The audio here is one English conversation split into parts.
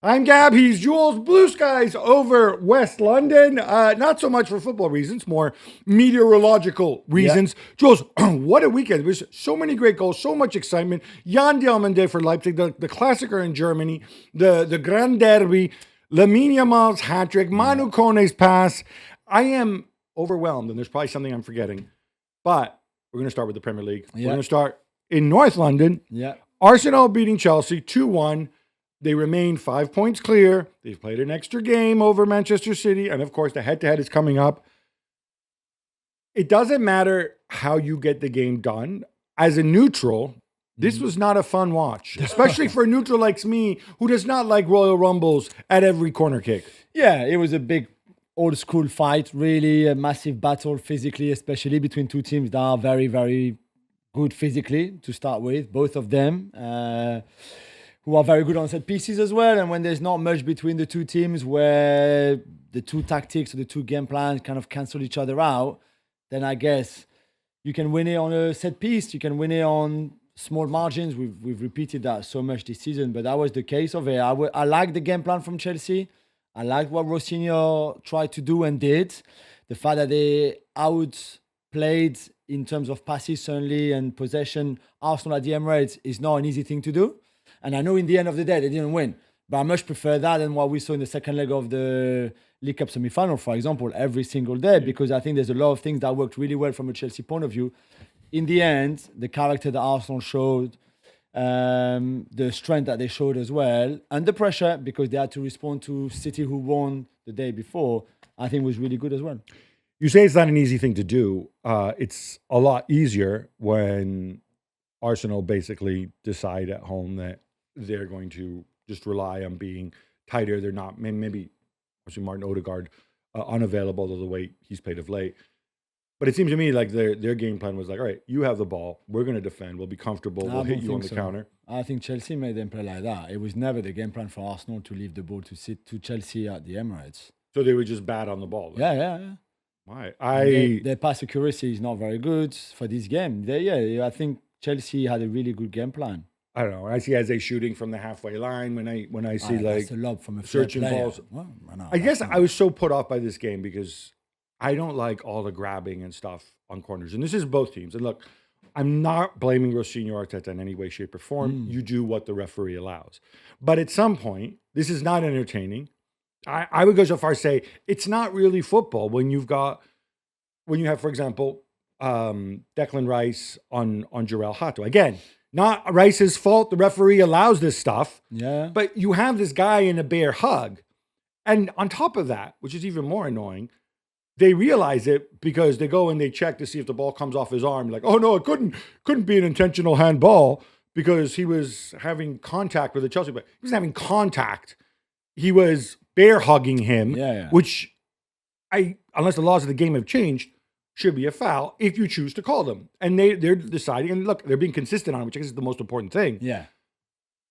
I'm Gab, he's Jules. Blue skies over West London. Not so much for football reasons, more meteorological reasons. Jules, what a weekend. There's so many great goals, so much excitement. Jan Diamande for Leipzig, the Klassiker in Germany, the Gran Derbi, Lamine Yamal's hat-trick, Manu Kone's pass. I am overwhelmed, and there's probably something I'm forgetting. But we're going to start with the Premier League. We're going to start in North London. Arsenal beating Chelsea 2-1. They remain 5 points clear. They've played an extra game over Manchester City. And of course, the head-to-head is coming up. It doesn't matter how you get the game done. As a neutral, this was not a fun watch, especially for a neutral like me, who does not like Royal Rumbles at every corner kick. Yeah, it was a big old-school fight, really a massive battle physically, especially between two teams that are very, very good physically to start with, both of them. Who are very good on set pieces as well. And when there's not much between the two teams where the two tactics or the two game plans kind of cancel each other out, then I guess you can win it on a set piece. You can win it on small margins. We've repeated that so much this season, but that was the case of it. I like the game plan from Chelsea. I like what Rosinho tried to do and did. The fact that they outplayed in terms of passes certainly and possession Arsenal at the Emirates is not an easy thing to do. And I know in the end of the day, they didn't win. But I much prefer that than what we saw in the second leg of the League Cup semi-final, for example, every single day, because I think there's a lot of things that worked really well from a Chelsea point of view. In the end, the character that Arsenal showed, the strength that they showed as well, and the pressure, because they had to respond to City, who won the day before, I think was really good as well. You say it's not an easy thing to do. It's a lot easier when Arsenal basically decide at home that they're going to just rely on being tighter. They're not, maybe obviously Martin Odegaard unavailable, though the way he's played of late. But it seems to me like their game plan was like, all right, you have the ball. We're going to defend. We'll be comfortable. We'll hit you on the counter. I think Chelsea made them play like that. It was never the game plan for Arsenal to leave the ball to Chelsea at the Emirates. So they were just bad on the ball. Then. Yeah. Why? Their pass accuracy is not very good for this game. I think Chelsea had a really good game plan. I don't know. I see Eze shooting from the halfway line when I see like a lob from a searching balls. Well, I guess I was so put off by this game because I don't like all the grabbing and stuff on corners. And this is both teams. And look, I'm not blaming Rosinho Arteta in any way, shape, or form. You do what the referee allows. But at some point, this is not entertaining. I would go so far as say it's not really football when you have, for example, Declan Rice on Jarell Hato. Again, not Rice's fault. The referee allows this stuff. Yeah. But you have this guy in a bear hug. And on top of that, which is even more annoying, they realize it because they go and they check to see if the ball comes off his arm. Like, oh no, it couldn't be an intentional handball because he was having contact with the Chelsea player. He wasn't having contact. He was bear hugging him, which unless the laws of the game have changed, should be a foul if you choose to call them. And they're deciding, and look, they're being consistent on it, which I guess is the most important thing. Yeah.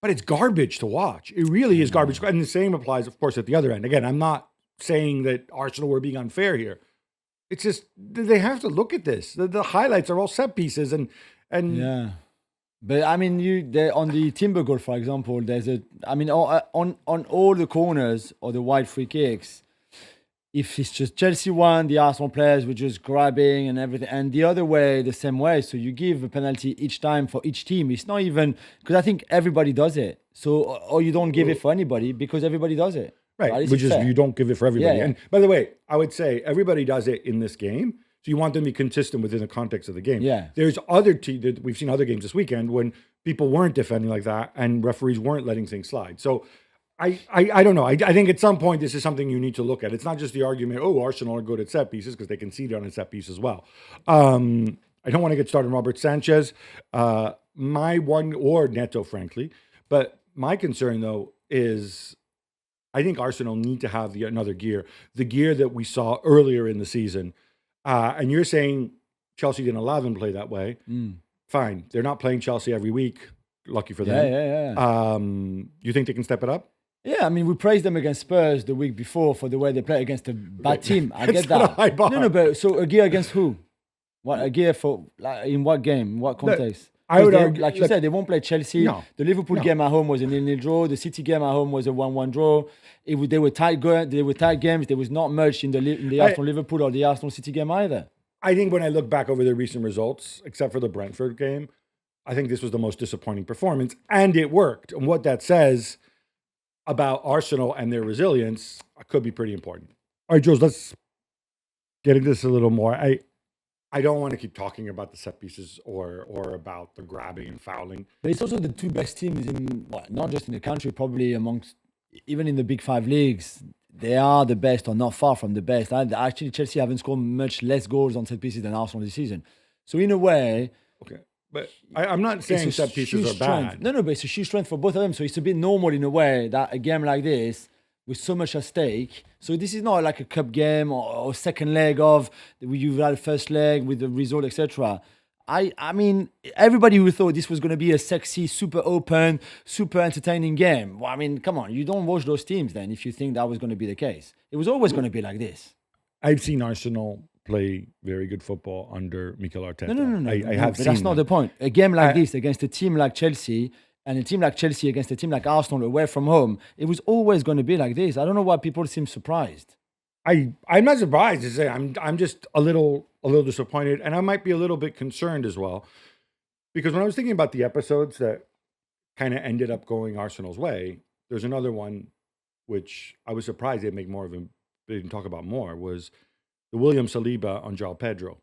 But it's garbage to watch. It really is garbage. And the same applies, of course, at the other end. Again, I'm not saying that Arsenal were being unfair here. It's just, they have to look at this. The highlights are all set pieces and yeah. But I mean, on the Timber goal, for example, on all the corners or the wide free kicks, if it's just Chelsea won, the Arsenal players were just grabbing and everything, and the other way, the same way. So you give a penalty each time for each team. It's not even, because I think everybody does it. So, or you don't give it for anybody because everybody does it. Right, which is you don't give it for everybody. Yeah. And by the way, I would say everybody does it in this game. So you want them to be consistent within the context of the game. Yeah. There's other teams, we've seen other games this weekend when people weren't defending like that and referees weren't letting things slide. So I don't know. I think at some point this is something you need to look at. It's not just the argument, oh, Arsenal are good at set pieces because they conceded on a set piece as well. I don't want to get started on Robert Sanchez, or Neto, frankly. But my concern, though, is I think Arsenal need to have another gear, the gear that we saw earlier in the season. And you're saying Chelsea didn't allow them to play that way. Fine. They're not playing Chelsea every week. Lucky for them. Yeah. You think they can step it up? Yeah, I mean, we praised them against Spurs the week before for the way they play against a bad team. I get that. A high bar. No, but so a gear against who? What a gear for? Like, in what game? What context? I would They, argue, like you said, they won't play Chelsea. No. The Liverpool No. game at home was a 0-0 draw. The City game at home was a 1-1 draw. They were tight games. There was not much in the Arsenal Liverpool or the Arsenal City game either. I think when I look back over the recent results, except for the Brentford game, I think this was the most disappointing performance, and it worked. And what that says about Arsenal and their resilience could be pretty important. All right, Jules, let's get into this a little more. I don't want to keep talking about the set pieces or about the grabbing and fouling. But it's also the two best teams not just in the country, probably amongst, even in the big five leagues. They are the best or not far from the best. Actually, Chelsea haven't scored much less goals on set pieces than Arsenal this season. So in a way... Okay, but I'm not saying set pieces are bad. No, but it's a huge strength for both of them. So it's a bit normal in a way that a game like this, with so much at stake. So this is not like a cup game or second leg of, you've had a first leg with the result, etc. I mean, everybody who thought this was going to be a sexy, super open, super entertaining game. Well, I mean, come on, you don't watch those teams then if you think that was going to be the case. It was always going to be like this. I've seen Arsenal play very good football under Mikel Arteta. No. I have seen that's not that. the point. A game like this against a team like Chelsea and a team like Chelsea against a team like Arsenal away from home, it was always going to be like this. I don't know why people seem surprised. I'm not surprised to say I'm just a little disappointed, and I might be a little bit concerned as well, because when I was thinking about the episodes that kind of ended up going Arsenal's way, there's another one which I was surprised they didn't talk about more, was the William Saliba on João Pedro.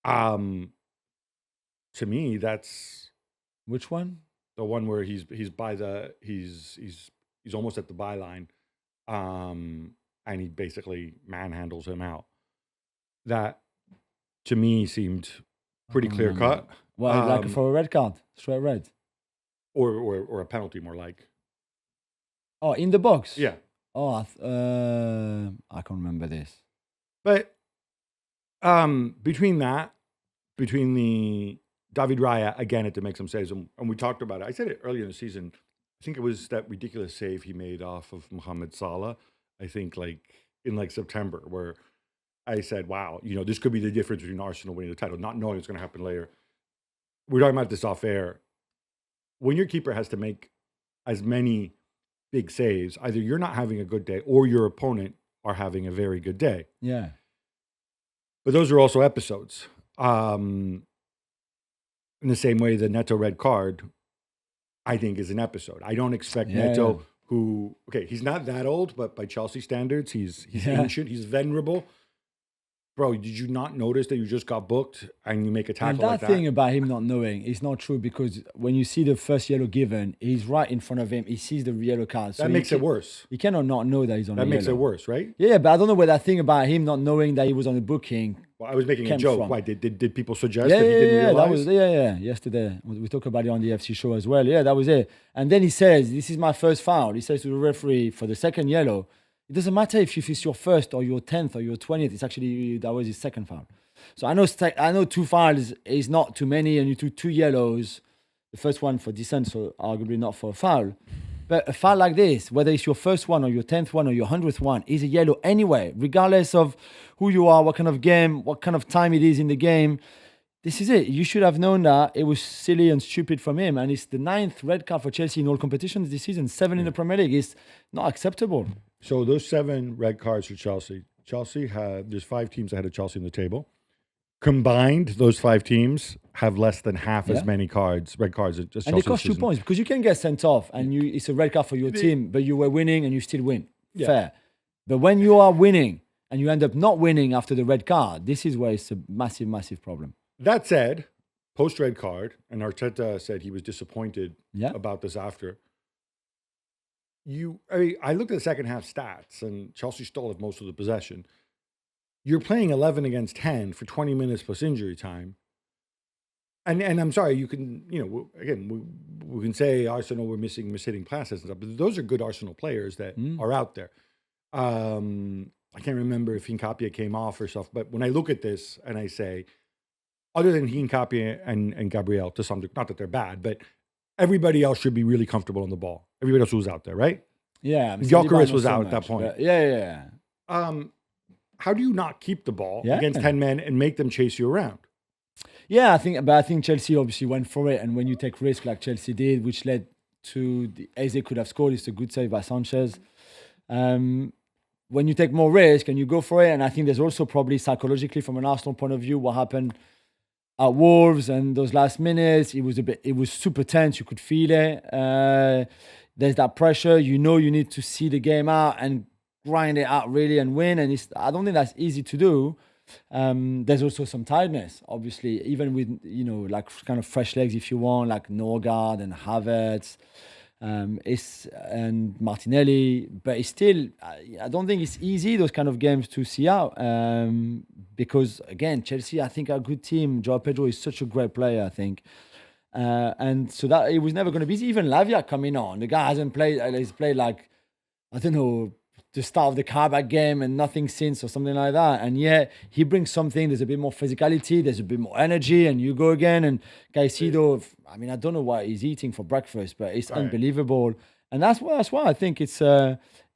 To me, that's Which one? the one where he's almost at the byline, and he basically manhandles him out. That to me seemed pretty clear cut. Well, like for a red card, straight red. Or a penalty, more like. Oh, in the box. Yeah. Oh, I can't remember this. But between the David Raya, again, had to make some saves, and we talked about it. I said it earlier in the season. I think it was that ridiculous save he made off of Mohamed Salah. I think in September, where I said, wow, this could be the difference between Arsenal winning the title, not knowing it's going to happen later. We're talking about this off air. When your keeper has to make as many big saves, either you're not having a good day or your opponent are having a very good day. Yeah. But those are also episodes. In the same way, the Neto red card, I think, is an episode. I don't expect Neto, who, he's not that old, but by Chelsea standards, he's ancient, he's venerable. Bro, did you not notice that you just got booked and you make a tackle like that? And that thing about him not knowing is not true, because when you see the first yellow given, he's right in front of him. He sees the yellow card. So that makes it worse. He cannot not know that he's on the yellow. That makes it worse, right? Yeah, but I don't know where that thing about him not knowing that he was on the booking. Well, I was making a joke. Why did people suggest that he didn't realize? That was yesterday. We talked about it on the FC show as well. Yeah, that was it. And then he says, "This is my first foul." He says to the referee for the second yellow, it doesn't matter if it's your first or your 10th or your 20th. It's actually, that was his second foul. So I know 2 fouls is not too many, and you took 2 yellows. The first one for dissent, so arguably not for a foul. But a foul like this, whether it's your first one or your 10th one or your 100th one, is a yellow anyway, regardless of who you are, what kind of game, what kind of time it is in the game. This is it. You should have known that. It was silly and stupid from him. And it's the 9th red card for Chelsea in all competitions this season, 7 in the Premier League. It's not acceptable. So those 7 red cards for Chelsea. There's 5 teams ahead of Chelsea in the table. Combined, those 5 teams have less than half as many red cards as Chelsea. And they cost 2 points, because you can get sent off and it's a red card for your team, but you were winning and you still win. Yeah. Fair. But when you are winning and you end up not winning after the red card, this is where it's a massive, massive problem. That said, post-red card, and Arteta said he was disappointed about this after. I looked at the second half stats, and Chelsea still have most of the possession. You're playing 11 against 10 for 20 minutes plus injury time. And I'm sorry, you can, again, we can say Arsenal were mishitting passes and stuff, but those are good Arsenal players that are out there. I can't remember if Hincapie came off or stuff, but when I look at this and I say, other than Hincapie and Gabriel, to some degree, not that they're bad, but everybody else should be really comfortable on the ball. Everybody else was out there, right? Yeah. Gyökeres was out at that point. Yeah. How do you not keep the ball against 10 men and make them chase you around? Yeah, I think Chelsea obviously went for it, and when you take risk like Chelsea did, which led to the Eze could have scored, it's a good save by Sanchez. When you take more risk and you go for it, and I think there's also probably psychologically from an Arsenal point of view, what happened at Wolves and those last minutes, it was super tense. You could feel it. There's that pressure. You know, you need to see the game out and grind it out really and win. And I don't think that's easy to do. There's also some tiredness, obviously, even with, like kind of fresh legs, if you want, like Norgard and Havertz, and Martinelli, but it's still, I don't think it's easy, those kind of games to see out, because again, Chelsea, I think, are a good team. Joao Pedro is such a great player, I think. And so that it was never going to be easy. Even Lavia coming on, the guy hasn't played, he's played like, I don't know, the start of the Karabakh game and nothing since or something like that. And yeah, he brings something. There's a bit more physicality. There's a bit more energy. And you go again. And Caicedo, I mean, I don't know what he's eating for breakfast, but it's unbelievable. And that's why I think it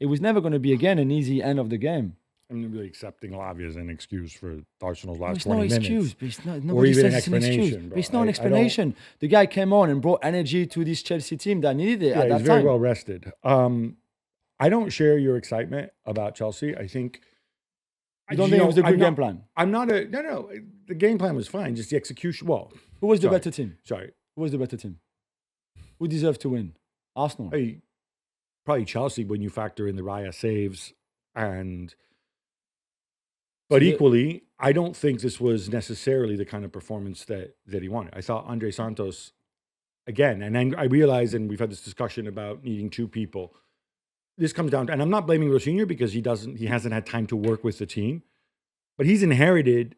was never going to be again an easy end of the game. I'm really accepting Lavia as an excuse for Arsenal's last it's 20 no minutes. Excuse, but it's not, or even an says it's explanation. But it's not an explanation. The guy came on and brought energy to this Chelsea team that needed it at that time. He's very well rested. I don't share your excitement about Chelsea. I think... You don't think it was a good game plan? No. The game plan was fine. Just the execution. Well, who was the better team? Sorry. Who was the better team? Who deserved to win? Arsenal? Probably Chelsea when you factor in the Raya saves. But equally, I don't think this was necessarily the kind of performance that he wanted. I thought Andre Santos, again, and then I realized, and we've had this discussion about needing two people. This comes down to, and I'm not blaming Rosinha because he hasn't had time to work with the team, but he's inherited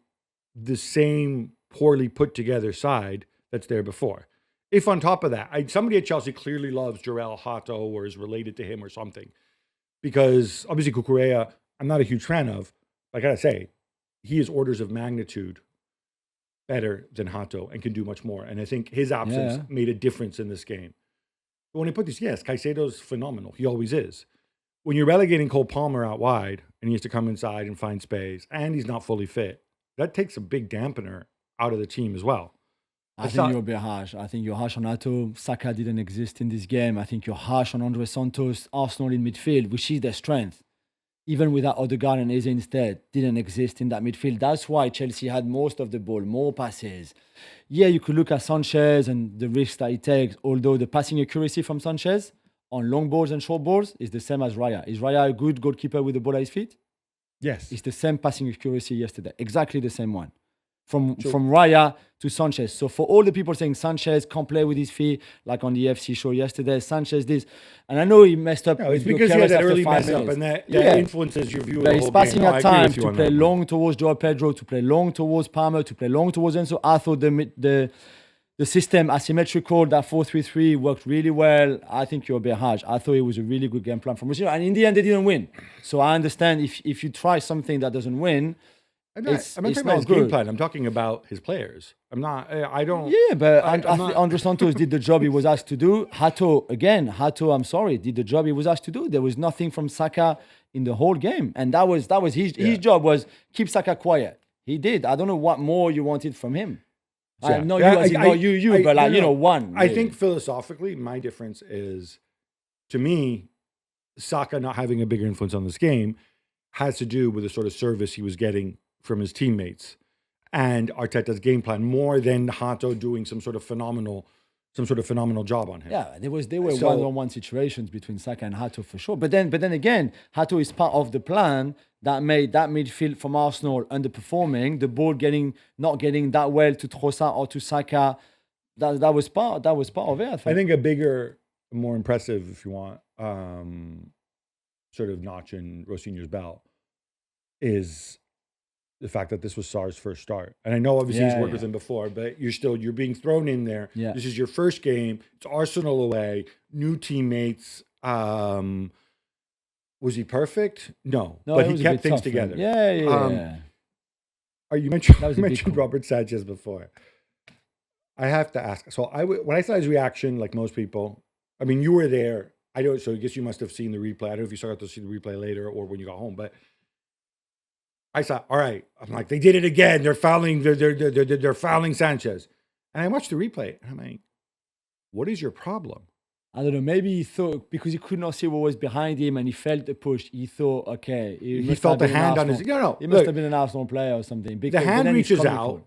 the same poorly put together side that's there before. If on top of that, somebody at Chelsea clearly loves Jorel Hato or is related to him or something, because obviously Cucurella, I'm not a huge fan of, but I gotta say, he is orders of magnitude better than Hato and can do much more. And I think his absence made a difference in this game. But when I put this, yes, Caicedo's phenomenal. He always is. When you're relegating Cole Palmer out wide and he has to come inside and find space and he's not fully fit, that takes a big dampener out of the team as well. I think you're a bit harsh. I think you're harsh on Hato. Saka didn't exist in this game. I think you're harsh on Andre Santos. Arsenal in midfield, which is their strength, even without Odegaard and Eze instead, didn't exist in that midfield. That's why Chelsea had most of the ball, more passes. Yeah, you could look at Sanchez and the risks that he takes, although the passing accuracy from Sanchez on long balls and short balls is the same as Raya. Is Raya a good goalkeeper with the ball at his feet? Yes. It's the same passing accuracy yesterday, exactly the same one. From Raya to Sanchez. So for all the people saying Sanchez can't play with his feet, like on the FC show yesterday, Sanchez this, and I know he messed up. No, it's because he had that early mess up, and that influences your view of the whole game. He's passing at time to play long towards Joao Pedro, to play long towards Palmer, to play long towards Enzo. I thought the system asymmetrical, that 4-3-3 worked really well. I think you're a bit harsh. I thought it was a really good game plan from Rosinha, and in the end they didn't win. So I understand if you try something that doesn't win. I'm not talking about his game plan. I'm talking about his players. I don't. Yeah, but Andre Santos did the job he was asked to do. Hato, I'm sorry, did the job he was asked to do. There was nothing from Saka in the whole game. And that was his job was keep Saka quiet. He did. I don't know what more you wanted from him. One. Really. I think philosophically, my difference is, to me, Saka not having a bigger influence on this game has to do with the sort of service he was getting from his teammates and Arteta's game plan more than Hato doing some sort of phenomenal job on him. Yeah, there were one-on-one situations between Saka and Hato for sure. But then again, Hato is part of the plan that made that midfield from Arsenal underperforming, the ball not getting that well to Trossard or to Saka. That was part of it. I think a bigger, more impressive, if you want, sort of notch in Rosinha's belt is the fact that this was Sarr's first start. And I know obviously he's worked with him before, but you're being thrown in there. Yeah. This is your first game. It's Arsenal away, new teammates. Was he perfect? No, but he kept things together. Yeah. You mentioned Robert Sanchez before. I have to ask. So when I saw his reaction, like most people, I mean, you were there. So I guess you must have seen the replay. I don't know if you got to see the replay later or when you got home, but I saw, all right. I'm like, they did it again. They're fouling. They're fouling Sanchez. And I watched the replay. And I'm like, what is your problem? I don't know. Maybe he thought because he could not see what was behind him and he felt the push. He thought, okay, He felt the hand on his. No. He must have been an Arsenal player or something. The hand reaches out,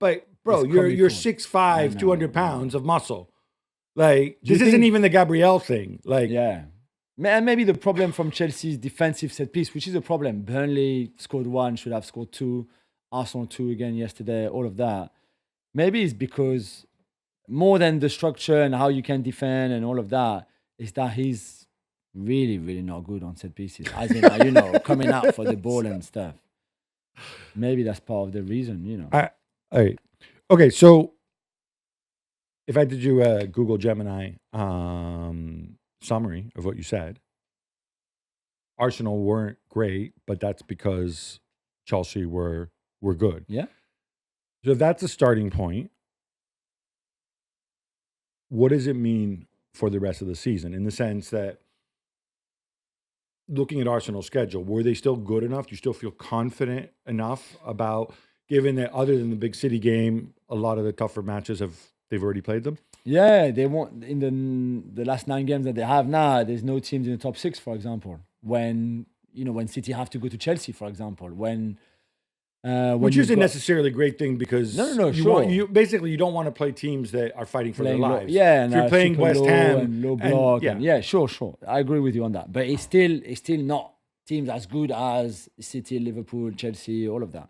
but bro, you're 6'5", 200 pounds of muscle. Like this isn't even the Gabriel thing. Like yeah. And maybe the problem from Chelsea's defensive set piece, which is a problem. Burnley scored 1, should have scored 2. Arsenal 2 again yesterday. All of that. Maybe it's because more than the structure and how you can defend and all of that, is that he's really, really not good on set pieces. As in, coming out for the ball and stuff. Maybe that's part of the reason, Okay, so if I did you a Google Gemini summary of what you said, Arsenal weren't great, but that's because Chelsea were good. Yeah. So if that's a starting point, what does it mean for the rest of the season? In the sense that looking at Arsenal's schedule, were they still good enough? Do you still feel confident enough about, given that other than the big city game, a lot of the tougher matches they've already played them? Yeah, they won't in the last 9 games that they have now. There's no teams in the top 6, for example. When City have to go to Chelsea, for example, which isn't necessarily a great thing because you basically don't want to play teams that are fighting for their lives. And if you're playing West Ham and low block, sure, I agree with you on that. But it's still not teams as good as City, Liverpool, Chelsea, all of that.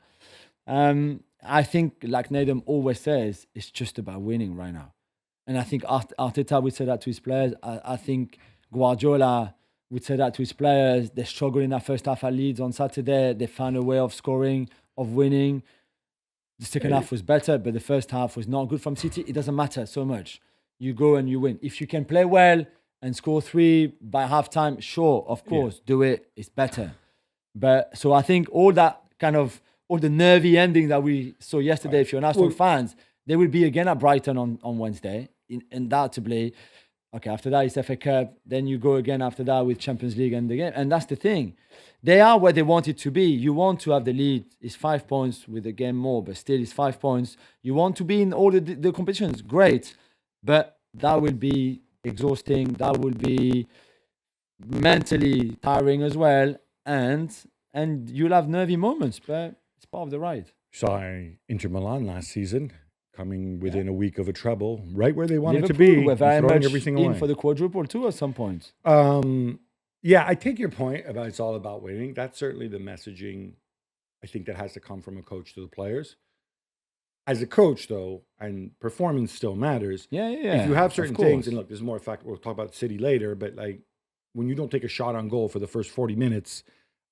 I think, like Nadem always says, it's just about winning right now. And I think Arteta would say that to his players. I think Guardiola would say that to his players. They struggled in that first half at Leeds on Saturday. They found a way of scoring, of winning. The second half was better, but the first half was not good from City. It doesn't matter so much. You go and you win. If you can play well and score 3 by halftime, sure, of course, do it. It's better. But so I think all the nervy ending that we saw yesterday, if you're an Arsenal fans, they will be again at Brighton on Wednesday, undoubtedly. Okay, after that it's FA Cup. Then you go again after that with Champions League and the game. And that's the thing. They are where they want it to be. You want to have the lead. It's 5 points with the game more, but still it's 5 points. You want to be in all the competitions. Great. But that will be exhausting. That will be mentally tiring as well. And you'll have nervy moments, but it's part of the ride. Saw Inter Milan last season coming within a week of a treble, right where they wanted Liverpool to be. We're very much everything in away. for the quadruple too at some point. Yeah, I take your point about it's all about winning. That's certainly the messaging I think that has to come from a coach to the players. As a coach, though, and performance still matters. Yeah. If you have certain things, and look, there's more fact. We'll talk about City later, but like when you don't take a shot on goal for the first 40 minutes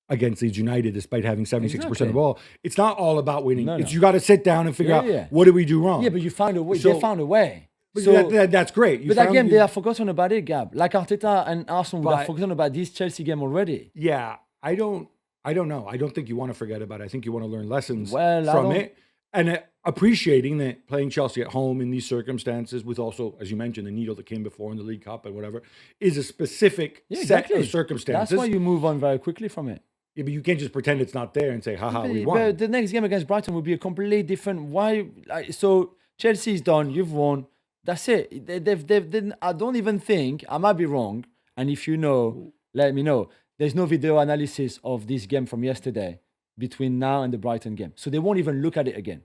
against Leeds United, despite having 76% of the ball, it's not all about winning. It's you got to sit down and figure out what did we do wrong. Yeah, but you found a way. They found a way. So that's great. But that game, they have forgotten about it, Gab. Like Arteta and Arsenal would have forgotten about this Chelsea game already. Yeah, I don't know. I don't think you want to forget about it. I think you want to learn lessons from it. And appreciating that playing Chelsea at home in these circumstances with also, as you mentioned, the needle that came before in the League Cup and whatever, is a specific set of circumstances. That's why you move on very quickly from it. Yeah, but you can't just pretend it's not there and say, haha, we won. But the next game against Brighton will be a completely different... So Chelsea's done, you've won. That's it. They've I don't even think, I might be wrong, and if you know, let me know. There's no video analysis of this game from yesterday between now and the Brighton game. So they won't even look at it again,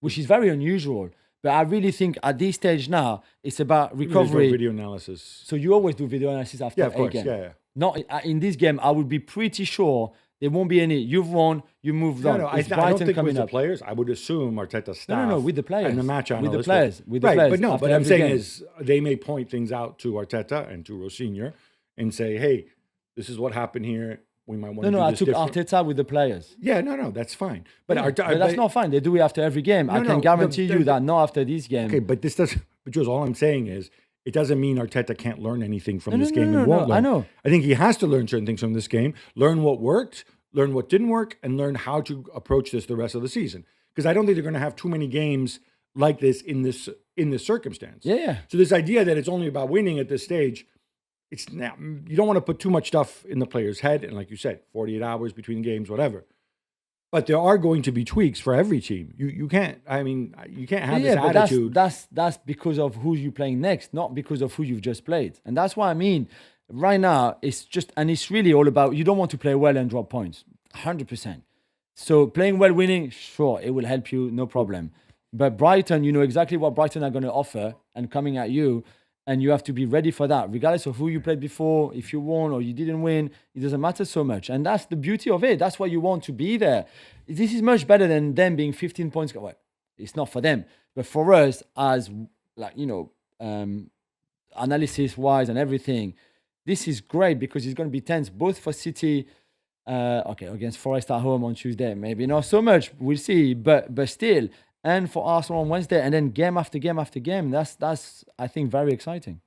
which is very unusual. But I really think at this stage now, it's about recovery. No video analysis. So you always do video analysis after a game. Yeah. Not in this game, I would be pretty sure there won't be any. You've won, you moved on. I don't think with the players. I would assume Arteta's staff. No, with the players. And the match analysts. With the players. But what I'm saying is they may point things out to Arteta and to Rosinha and say, hey, this is what happened here. We might want to do this I took different. Arteta with the players. Yeah, no, that's fine. But that's not fine. They do it after every game. I can guarantee you that not after this game. Okay, but this doesn't. But Jules, all I'm saying is it doesn't mean Arteta can't learn anything from this game and won't learn. I know. I think he has to learn certain things from this game, learn what worked, learn what didn't work, and learn how to approach this the rest of the season. Because I don't think they're going to have too many games like this in this circumstance. Yeah. So this idea that it's only about winning at this stage, it's now, you don't want to put too much stuff in the player's head. And like you said, 48 hours between games, whatever. But there are going to be tweaks for every team. You can't. I mean, you can't have this but attitude. that's because of who you're playing next, not because of who you've just played. And that's what I mean. Right now, it's really all about, you don't want to play well and drop points, 100%. So playing well, winning, sure, it will help you, no problem. But Brighton, you know exactly what Brighton are going to offer and coming at you, and you have to be ready for that, regardless of who you played before. If you won or you didn't win, it doesn't matter so much. And that's the beauty of it. That's why you want to be there. This is much better than them being 15 points. Well, it's not for them, but for us, as analysis-wise and everything, this is great because it's going to be tense, both for City, against Forest at home on Tuesday. Maybe not so much. We'll see, but still. And for Arsenal on Wednesday, and then game after game after game. That's I think very exciting.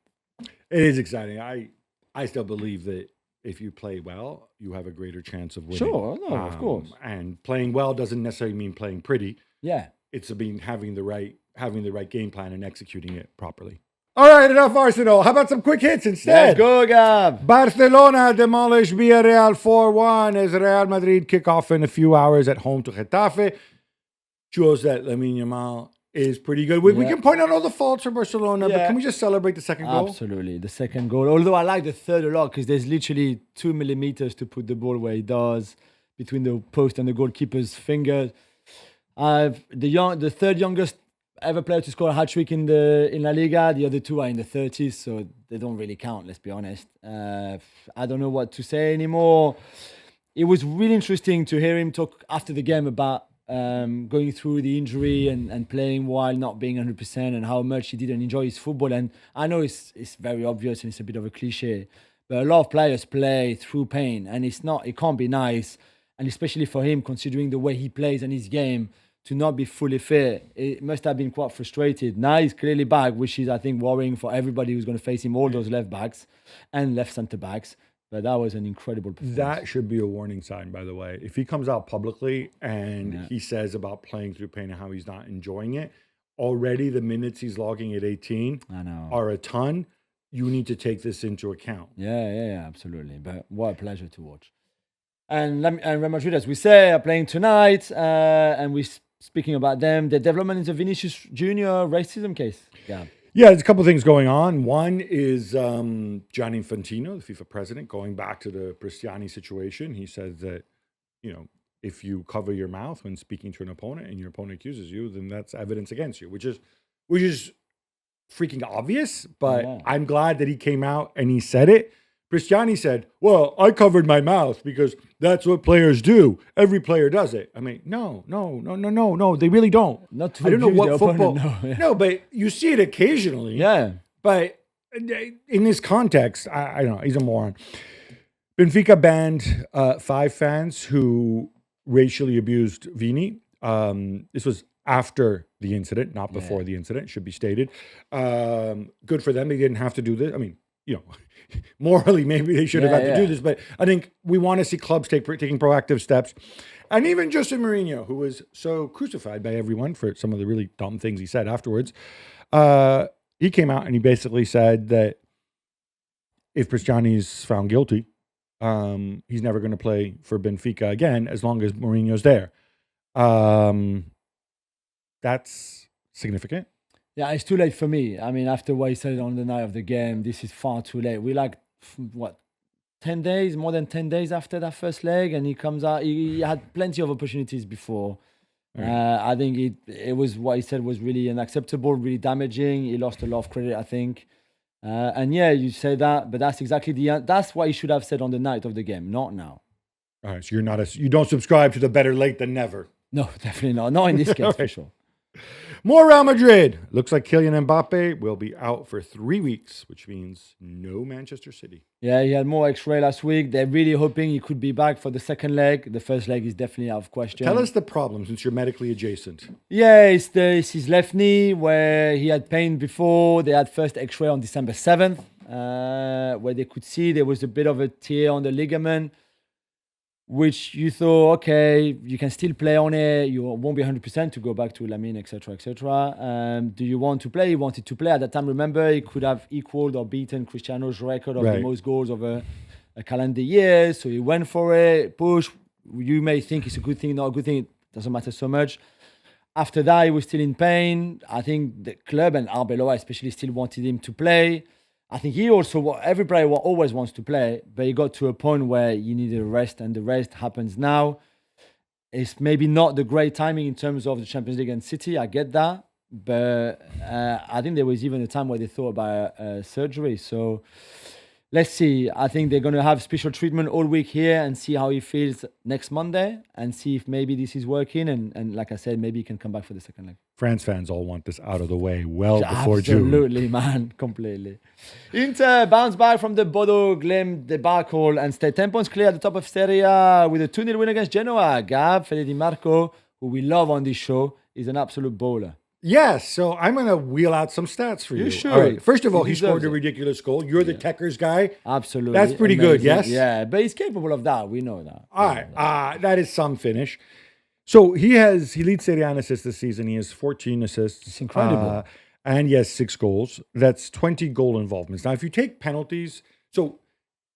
It is exciting. I still believe that if you play well, you have a greater chance of winning. Sure, no, of course. And playing well doesn't necessarily mean playing pretty. Yeah, it's having the right game plan and executing it properly. All right, enough Arsenal. How about some quick hits instead? Let's go, Gab. Barcelona demolished Villarreal 4-1 as Real Madrid kick off in a few hours at home to Getafe. Shows that Lamine Yamal is pretty good. We can point out all the faults for Barcelona, but can we just celebrate the second goal? Absolutely, the second goal. Although I like the third a lot because there's literally 2 millimeters to put the ball where it does between the post and the goalkeeper's finger. The third youngest ever player to score a hat-trick in La Liga. The other two are in the 30s, so they don't really count, let's be honest. I don't know what to say anymore. It was really interesting to hear him talk after the game about going through the injury and playing while not being 100% and how much he didn't enjoy his football. And I know it's very obvious and it's a bit of a cliche, but a lot of players play through pain, and it can't be nice. And especially for him, considering the way he plays and his game, to not be fully fit, it must have been quite frustrated. Now he's clearly back, which is, I think, worrying for everybody who's going to face him, all those left backs and left centre backs. But that was an incredible performance. That should be a warning sign, by the way. If he comes out publicly and he says about playing through pain and how he's not enjoying it, already the minutes he's logging at 18 are a ton. You need to take this into account. Yeah, absolutely. But what a pleasure to watch. And Real Madrid, as we say, are playing tonight. And we're speaking about them. The development in the Vinicius Junior racism case. Yeah, there's a couple of things going on. One is Gianni Infantino, the FIFA president, going back to the Cristiani situation. He said that, if you cover your mouth when speaking to an opponent and your opponent accuses you, then that's evidence against you, which is freaking obvious. But I'm glad that he came out and he said it. Cristiani said, well, I covered my mouth because that's what players do. Every player does it. I mean, no, they really don't. Not to I don't know what football. No, but you see it occasionally. Yeah. But in this context, I don't know. He's a moron. Benfica banned 5 fans who racially abused Vini. This was after the incident, not before the incident, should be stated. Good for them. They didn't have to do this. I mean, morally, maybe they should have had to do this, but I think we want to see clubs taking proactive steps. And even Jose Mourinho, who was so crucified by everyone for some of the really dumb things he said afterwards, he came out and he basically said that if Cristiani's found guilty, he's never going to play for Benfica again as long as Mourinho's there. That's significant. Yeah, it's too late for me. I mean, after what he said on the night of the game, this is far too late. We're like, 10 days, more than 10 days after that first leg, and he comes out. He had plenty of opportunities before. I think it was what he said was really unacceptable, really damaging. He lost a lot of credit, I think. And you say that, but that's exactly that's what he should have said on the night of the game, not now. All right, so you don't subscribe to the better late than never. No, definitely not. Not in this case, for sure. More Real Madrid. Looks like Kylian Mbappe will be out for 3 weeks, which means no Manchester City. Yeah, he had more X-ray last week. They're really hoping he could be back for the second leg. The first leg is definitely out of question. Tell us the problem, since you're medically adjacent. Yeah, it's his left knee where he had pain before. They had first X-ray on December 7th, where they could see there was a bit of a tear on the ligament, which you thought, okay, you can still play on it. You won't be 100% to go back to Lamine, etc., etc. Do you want to play? He wanted to play. At that time, remember, he could have equaled or beaten Cristiano's record of the most goals of a calendar year. So he went for it, pushed, you may think it's a good thing, not a good thing. It doesn't matter so much. After that, he was still in pain. I think the club and Arbeloa especially still wanted him to play. I think he also, every player always wants to play, but he got to a point where you need a rest, and the rest happens now. It's maybe not the great timing in terms of the Champions League and City. I get that. But I think there was even a time where they thought about surgery. So let's see. I think they're going to have special treatment all week here and see how he feels next Monday and see if maybe this is working. And like I said, maybe he can come back for the second leg. France fans all want this out of the way before June. Absolutely, man. Completely. Inter bounce back from the Bodo Glimt debacle and stay 10 points clear at the top of Serie A with a 2-0 win against Genoa. Gab, Fede Dimarco, who we love on this show, is an absolute bowler. Yes, so I'm going to wheel out some stats for you. You should. All right. First of all, he deserves scored a it. ridiculous goal. You're the Techers guy. Absolutely. That's pretty good, yes? Yeah, but he's capable of that. We know that. All right. That is some finish. So he leads Serie A in assists this season. He has 14 assists. It's incredible. And he has 6 goals. That's 20 goal involvements. Now, if you take penalties, so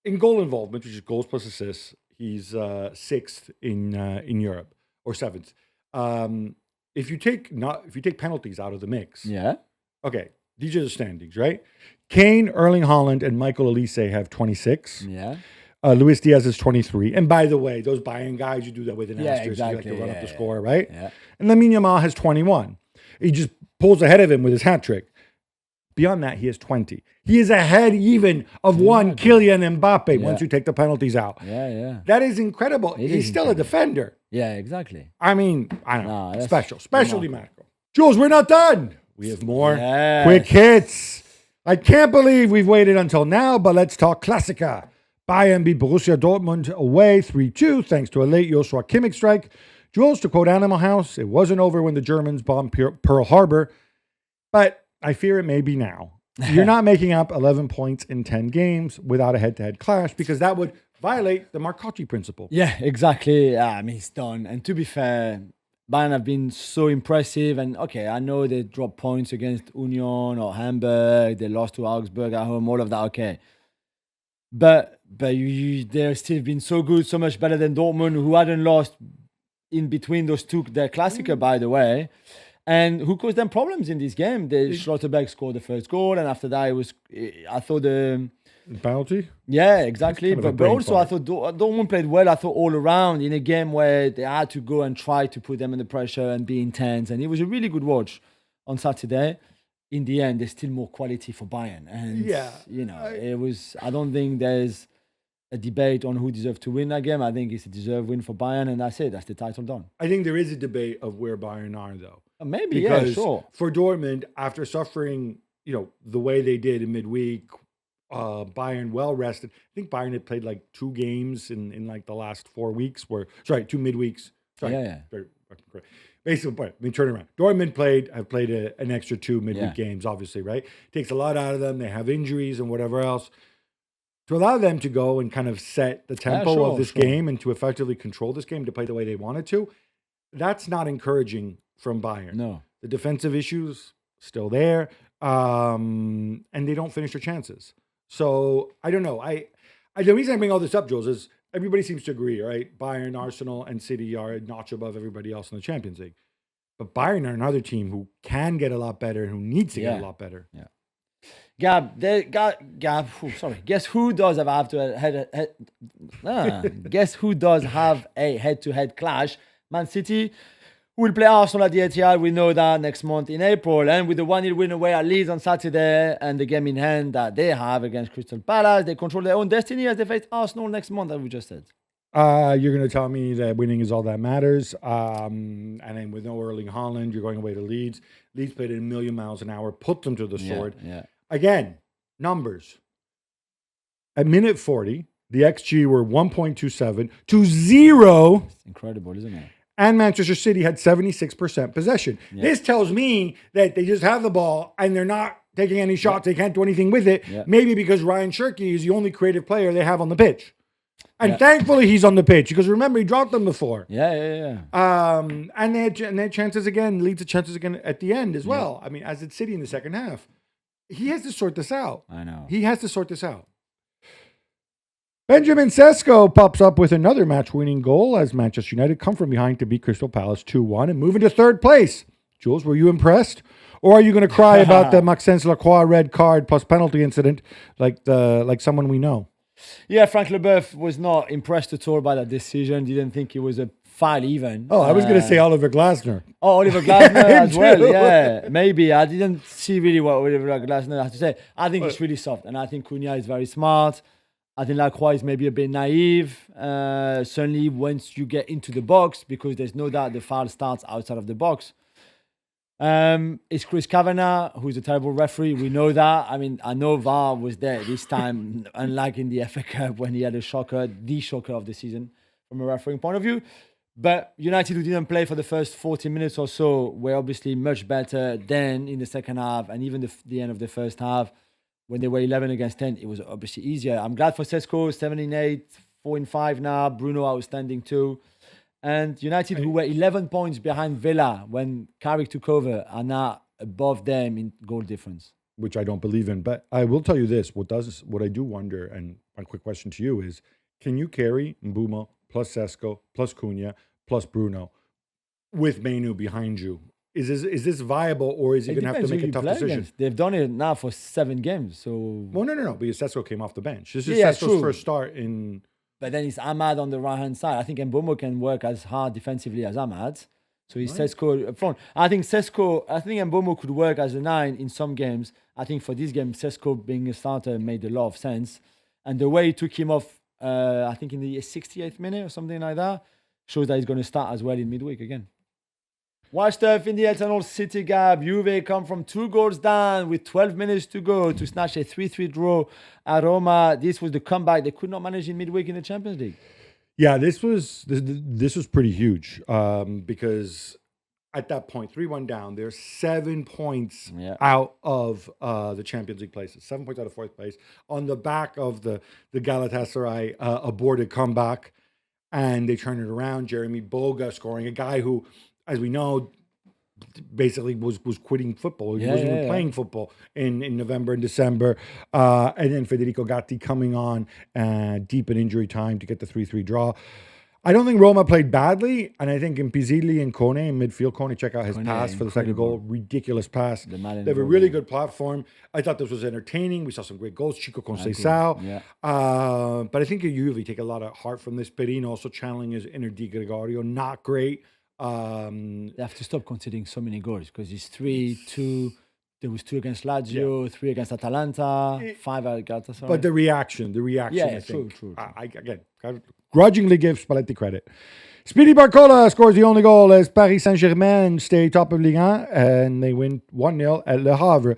in goal involvement, which is goals plus assists, he's 6th in Europe, or 7th. If you take penalties out of the mix, okay, these are the standings, right? Kane, Erling Haaland, and Michael Olise have 26. Yeah. Luis Diaz is 23. And by the way, those Bayern guys, you do that with an asterisk. Exactly. You like to run up the score, right? Yeah. And Lamine Yamal has 21. He just pulls ahead of him with his hat trick. Beyond that, he has 20. He is ahead even of one Kylian Mbappe once you take the penalties out. Yeah. That is incredible. He's still a defender. Yeah, exactly. I mean, I don't know. Special Dimarco. Jules, we're not done. We have more quick hits. I can't believe we've waited until now, but let's talk Klassiker. Bayern beat Borussia Dortmund away 3-2 thanks to a late Joshua Kimmich strike. Jules, to quote Animal House, it wasn't over when the Germans bombed Pearl Harbor, but I fear it may be now. You're not making up 11 points in 10 games without a head-to-head clash because that would violate the Marcotti principle. Yeah, exactly. I mean, it's done. And to be fair, Bayern have been so impressive. And okay, I know they dropped points against Union or Hamburg. They lost to Augsburg at home, all of that, okay. But they've still been so good, so much better than Dortmund, who hadn't lost in between those two, their Klassiker, by the way. And who caused them problems in this game? Schlotterbeck scored the first goal, and after that, I thought the penalty? Yeah, exactly. Kind of but also, I thought Dortmund played well, I thought, all around in a game where they had to go and try to put them under pressure and be intense. And it was a really good watch on Saturday. In the end, there's still more quality for Bayern. And, I don't think there's a debate on who deserved to win that game. I think it's a deserved win for Bayern, and that's it. That's the title done. I think there is a debate of where Bayern are, though. Maybe, because sure. For Dortmund, after suffering, the way they did in midweek, Bayern well rested. I think Bayern had played like 2 games in like the last 4 weeks. 2 midweeks. Basically, let me turn around. Dortmund have played an extra 2 midweek games, obviously, right? Takes a lot out of them. They have injuries and whatever else. To allow them to go and kind of set the tempo of this game and to effectively control this game to play the way they wanted to, that's not encouraging from Bayern. No. The defensive issues still there, and they don't finish their chances. So I don't know. The reason I bring all this up, Jules, is everybody seems to agree, right? Bayern, Arsenal, and City are a notch above everybody else in the Champions League. But Bayern are another team who can get a lot better and who needs to get a lot better. Yeah. Gab, guess who does have a head-to-head clash? Man City will play Arsenal at the Etihad. We know that next month in April. And with the 1-0 win away at Leeds on Saturday and the game in hand that they have against Crystal Palace, they control their own destiny as they face Arsenal next month, as we just said. You're going to tell me that winning is all that matters. And then with no Erling Haaland, you're going away to Leeds. Leeds played at 1,000,000 miles an hour, put them to the sword. Yeah. Again, numbers. At minute 40, the XG were 1.27 to 0. It's incredible, isn't it? And Manchester City had 76% possession. Yeah. This tells me that they just have the ball and they're not taking any shots. They can't do anything with it. Yeah. Maybe because Ryan Cherky is the only creative player they have on the pitch. And thankfully he's on the pitch because remember, he dropped them before. Yeah. And they had chances again, leads to chances again at the end as well. I mean, as it's City in the second half. He has to sort this out. I know. He has to sort this out. Benjamin Sesko pops up with another match-winning goal as Manchester United come from behind to beat Crystal Palace 2-1 and move into third place. Jules, were you impressed? Or are you going to cry about the Maxence Lacroix red card plus penalty incident like someone we know? Yeah, Frank Leboeuf was not impressed at all by that decision. Didn't think it was a foul even. Oh, I was going to say Oliver Glasner. Oh, Oliver Glasner as well. too. Yeah, maybe. I didn't see really what Oliver Glasner had to say. I think it's really soft, and I think Cunha is very smart. I think Lacroix is maybe a bit naive. Certainly, once you get into the box, because there's no doubt the foul starts outside of the box. It's Chris Kavanagh, who's a terrible referee. We know that. I mean, I know VAR was there this time, unlike in the FA Cup when he had the shocker of the season from a refereeing point of view. But United, who didn't play for the first 40 minutes or so, were obviously much better than in the second half and even the end of the first half. When they were 11 against 10, it was obviously easier. I'm glad for Sesko, 7-8, 4-5 now. Bruno outstanding too. And United, who were 11 points behind Villa when Carrick took over, are now above them in goal difference. Which I don't believe in. But I will tell you this. What I do wonder, and a quick question to you is, can you carry Mbeumo plus Sesko plus Cunha plus Bruno with Mainu behind you? Is this viable, or is he going to have to make a tough decision? Against. They've done it now for 7 games. So no. Because Sesko came off the bench. This is Sesko's first start in. But then it's Ahmad on the right-hand side. I think Mbeumo can work as hard defensively as Ahmad. So he's Sesko up front. I think Mbeumo could work as a 9 in some games. I think for this game, Sesko being a starter made a lot of sense. And the way he took him off, I think in the 68th minute or something like that, shows that he's going to start as well in midweek again. Watched in the Eternal City gap. Juve come from 2 goals down with 12 minutes to go to snatch a 3-3 draw at Roma. This was the comeback they could not manage in midweek in the Champions League. Yeah, this was pretty huge because at that point, 3-1 down, they're 7 points out of the Champions League places. 7 points out of 4th place on the back of the Galatasaray aborted comeback, and they turn it around. Jeremy Boga scoring, a guy who, as we know, basically was quitting football. He wasn't even playing football in November and December. And then Federico Gatti coming on deep in injury time to get the 3-3 draw. I don't think Roma played badly. And I think in Pizzilli and Kone in midfield, Kone, check out his pass for the second goal. Ridiculous pass. They have a really good platform. I thought this was entertaining. We saw some great goals. Chico Conceição. But I think Juve take a lot of heart from this. Perino also channeling his inner Di Gregorio. Not great. They have to stop conceding so many goals because it's 3-2. There was 2 against Lazio, 3 against Atalanta, 5 at Galatasaray. But the reaction, yeah, I think. True. I again, grudgingly give Spalletti credit. Speedy Barcola scores the only goal as Paris Saint-Germain stay top of Ligue 1 and they win 1-0 at Le Havre.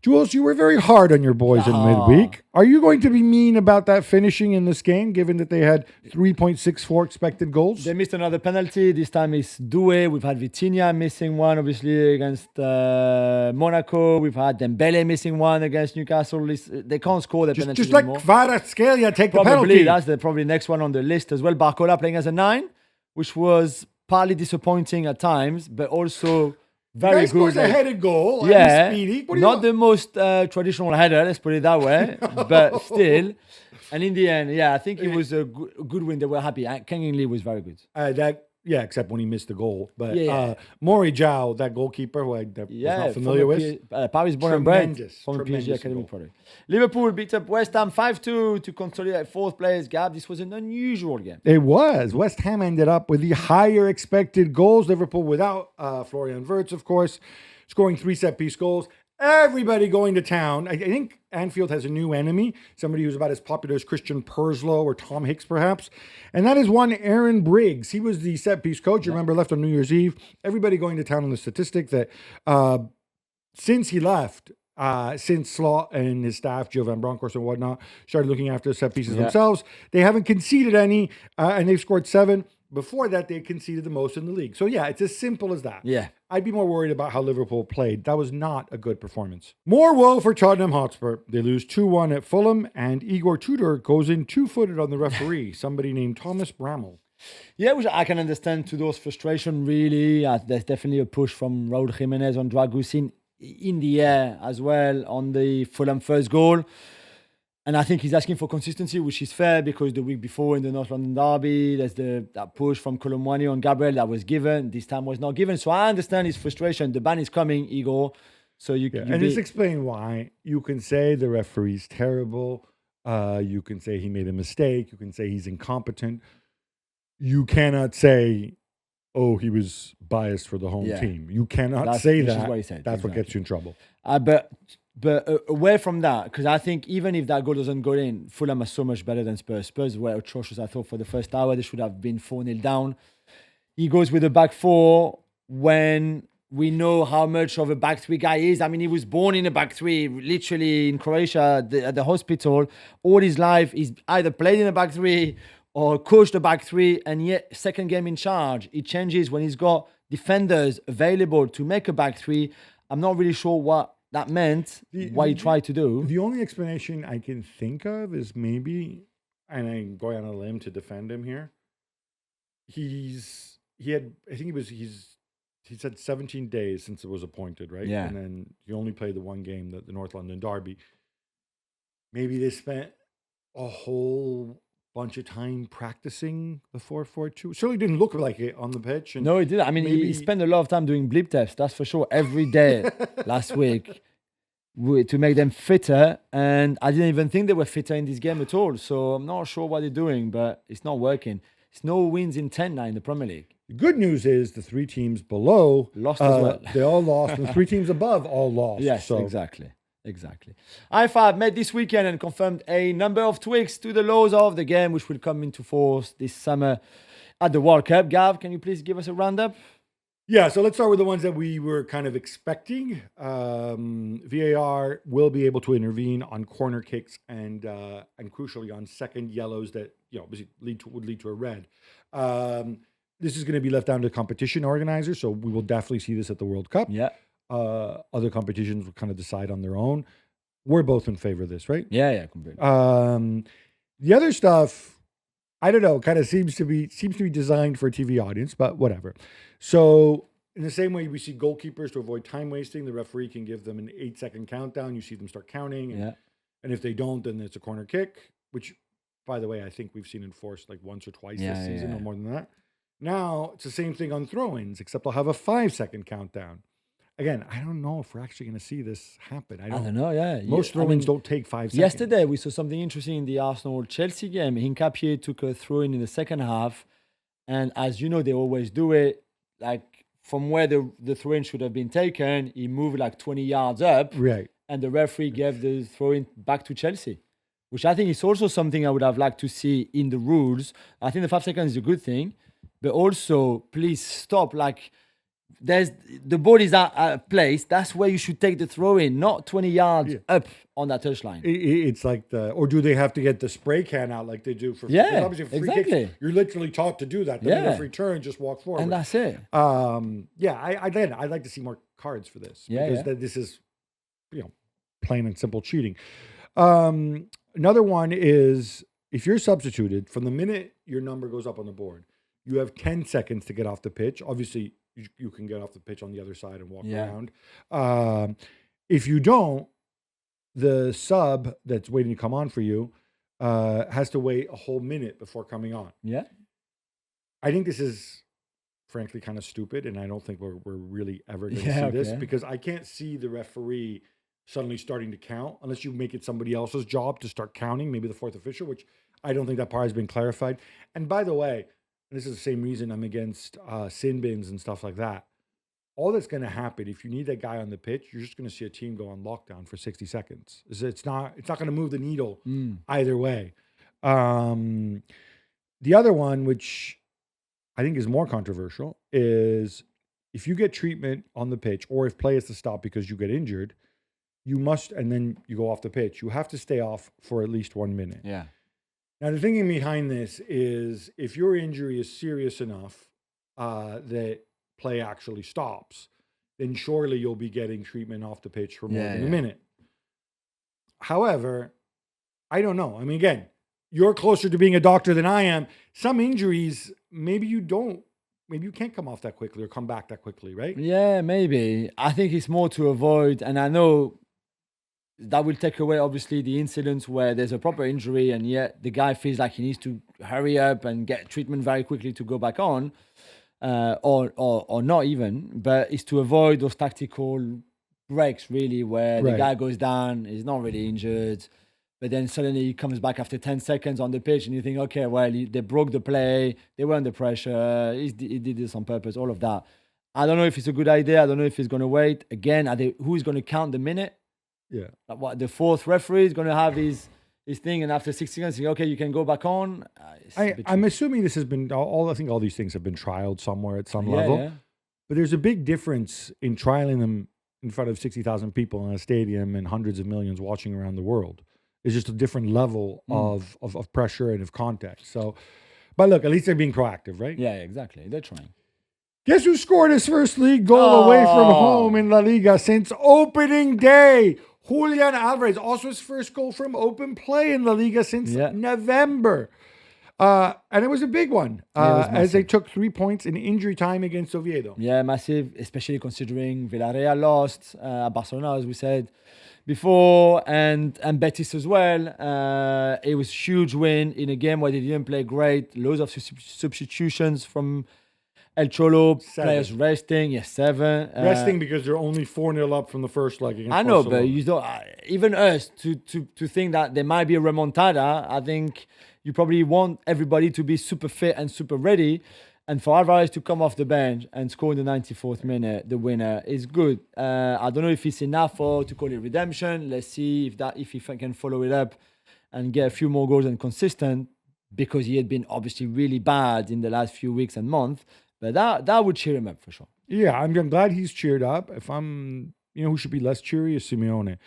Jules, you were very hard on your boys in midweek. Are you going to be mean about that finishing in this game, given that they had 3.64 expected goals? They missed another penalty. This time it's Doué. We've had Vitinha missing one, obviously, against Monaco. We've had Dembele missing one against Newcastle. They can't score the penalties anymore. Just let Kvaratskhelia take the penalty. That's probably next one on the list as well. Barcola playing as a 9, which was partly disappointing at times, but also... very good. A headed goal. Speedy. Not the most traditional header, let's put it that way, but still. And in the end, I think it was a good win. They were happy. Kang In-lee was very good. Except when he missed the goal. But Mori Zhao, that goalkeeper, who I was not familiar with. Paris born and bred. From PSG Academy product. Liverpool beat up West Ham 5-2 to consolidate 4th place gap. This was an unusual game. It was. West Ham ended up with the higher expected goals. Liverpool without Florian Wirtz, of course, scoring 3 set-piece goals. Everybody going to town. I think Anfield has a new enemy, somebody who's about as popular as Christian Perslow or Tom Hicks, perhaps. And that is one Aaron Briggs. He was the set-piece coach, you remember, left on New Year's Eve. Everybody going to town on the statistic that since he left, since Slot and his staff, Gio Van Bronckhorst and whatnot, started looking after the set pieces themselves, they haven't conceded any, and they've scored 7. Before that, they conceded the most in the league. So, it's as simple as that. Yeah. I'd be more worried about how Liverpool played. That was not a good performance. More woe for Tottenham Hotspur. They lose 2-1 at Fulham, and Igor Tudor goes in 2-footed on the referee, somebody named Thomas Bramall. Yeah, which I can understand Tudor's frustration, really. There's definitely a push from Raul Jimenez on Dragusin in the air as well on the Fulham first goal. And I think he's asking for consistency, which is fair because the week before in the North London Derby, there's that push from Colomwani on Gabriel that was given. This time was not given. So I understand his frustration. The ban is coming, Igor. So and it's explain why. You can say the referee's terrible. You can say he made a mistake. You can say he's incompetent. You cannot say, oh, he was biased for the home team. You cannot say that. Is what he said. That's exactly what gets you in trouble. But away from that, because I think even if that goal doesn't go in, Fulham are so much better than Spurs. Spurs were atrocious, I thought, for the first hour. They should have been 4-0 down. He goes with a back four when we know how much of a back three guy he is. I mean, he was born in a back three, literally in Croatia at the hospital. All his life, he's either played in a back three or coached a back three, and yet second game in charge. It changes when he's got defenders available to make a back three. I'm not really sure what that meant, what he tried to do. The only explanation I can think of is maybe, and I'm going on a limb to defend him here, he said 17 days since it was appointed, right? Yeah. And then he only played the one game, the North London Derby. Maybe they spent a whole bunch of time practicing the 4-4-2. Certainly didn't look like it on the pitch. And no, he didn't. I mean, he spent a lot of time doing bleep tests, that's for sure, every day last week to make them fitter. And I didn't even think they were fitter in this game at all. So I'm not sure what they're doing, but it's not working. It's no wins in 10 now in the Premier League. The good news is the three teams below lost as well. They all lost, and the three teams above all lost. Yes, exactly. I5 met this weekend and confirmed a number of tweaks to the laws of the game, which will come into force this summer at the World Cup. Gav, can you please give us a roundup? Yeah, so let's start with the ones that we were kind of expecting. VAR will be able to intervene on corner kicks and crucially on second yellows that obviously would lead to a red. This is going to be left down to competition organizers, so we will definitely see this at the World Cup. Yeah. Other competitions will kind of decide on their own. We're both in favor of this, right? Yeah, completely. The other stuff, I don't know, kind of seems to be designed for a TV audience, but whatever. So in the same way we see goalkeepers to avoid time wasting, the referee can give them an 8-second countdown. You see them start counting, and if they don't, then it's a corner kick. Which, by the way, I think we've seen enforced like once or twice this season, or more than that. Now it's the same thing on throw-ins, except they'll have a 5-second countdown. Again, I don't know if we're actually going to see this happen. I don't know. Yeah, most throw-ins don't take 5 seconds. Yesterday we saw something interesting in the Arsenal-Chelsea game. Hincapié took a throw-in in the second half, and as you know, they always do it. Like from where the throw-in should have been taken, he moved like 20 yards up, right? And the referee gave the throw-in back to Chelsea, which I think is also something I would have liked to see in the rules. I think the 5 seconds is a good thing, but also please stop. Like, there's the ball is at a place. That's where you should take the throw in, not 20 yards up on that touchline. It's like or do they have to get the spray can out like they do for obviously free exactly. kicks? You're literally taught to do that. Then the referee turn, just walk forward, and that's it. I'd like to see more cards for this because this is plain and simple cheating. Another one is if you're substituted from the minute your number goes up on the board, you have 10 seconds to get off the pitch. Obviously, you can get off the pitch on the other side and walk around. If you don't, the sub that's waiting to come on for you has to wait a whole minute before coming on. Yeah. I think this is, frankly, kind of stupid, and I don't think we're really ever going to see this because I can't see the referee suddenly starting to count unless you make it somebody else's job to start counting, maybe the fourth official, which I don't think that part has been clarified. And by the way, this is the same reason I'm against sin bins and stuff like that. All that's going to happen, if you need that guy on the pitch, you're just going to see a team go on lockdown for 60 seconds. It's not going to move the needle either way. The other one, which I think is more controversial, is if you get treatment on the pitch or if play has to stop because you get injured, you must, and then you go off the pitch, you have to stay off for at least 1 minute. Yeah. Now, the thinking behind this is if your injury is serious enough that play actually stops, then surely you'll be getting treatment off the pitch for more than a minute. However, I don't know. I mean, again, you're closer to being a doctor than I am. Some injuries, maybe you can't come off that quickly or come back that quickly, right? Yeah, maybe. I think it's more to avoid, and I know that will take away obviously the incidents where there's a proper injury and yet the guy feels like he needs to hurry up and get treatment very quickly to go back on, or not even. But it's to avoid those tactical breaks really, where the Right. guy goes down, he's not really injured, but then suddenly he comes back after 10 seconds on the pitch and you think, okay, well, they broke the play, they were under pressure, he did this on purpose, all of that. I don't know if it's a good idea. I don't know if he's going to wait. Again, who's going to count the minute? Yeah. Like what, the fourth referee is going to have his thing, and after 6 seconds, okay, you can go back on. I'm assuming this has been I think all these things have been trialed somewhere at some level. Yeah. But there's a big difference in trialing them in front of 60,000 people in a stadium and hundreds of millions watching around the world. It's just a different level of pressure and of context. So, but look, at least they're being proactive, right? Yeah, exactly. They're trying. Guess who scored his first league goal away from home in La Liga since opening day? Julien Alvarez, also his first goal from open play in La Liga since November. And it was a big one, as they took 3 points in injury time against Oviedo. Yeah, massive, especially considering Villarreal lost, Barcelona, as we said before, and Betis as well. It was a huge win in a game where they didn't play great. Loads of substitutions from El Cholo, 7. players resting. Yes, 7. Resting because they're only 4-0 up from the first leg against I know, Barcelona. but you don't. Even us to think that there might be a remontada. I think you probably want everybody to be super fit and super ready. And for Alvarez to come off the bench and score in the 94th minute, the winner, is good. I don't know if it's enough to call it redemption. Let's see if he can follow it up and get a few more goals and consistent, because he had been obviously really bad in the last few weeks and months. But that would cheer him up for sure. Yeah, I'm glad he's cheered up. If I'm, who should be less cheery is Simeone.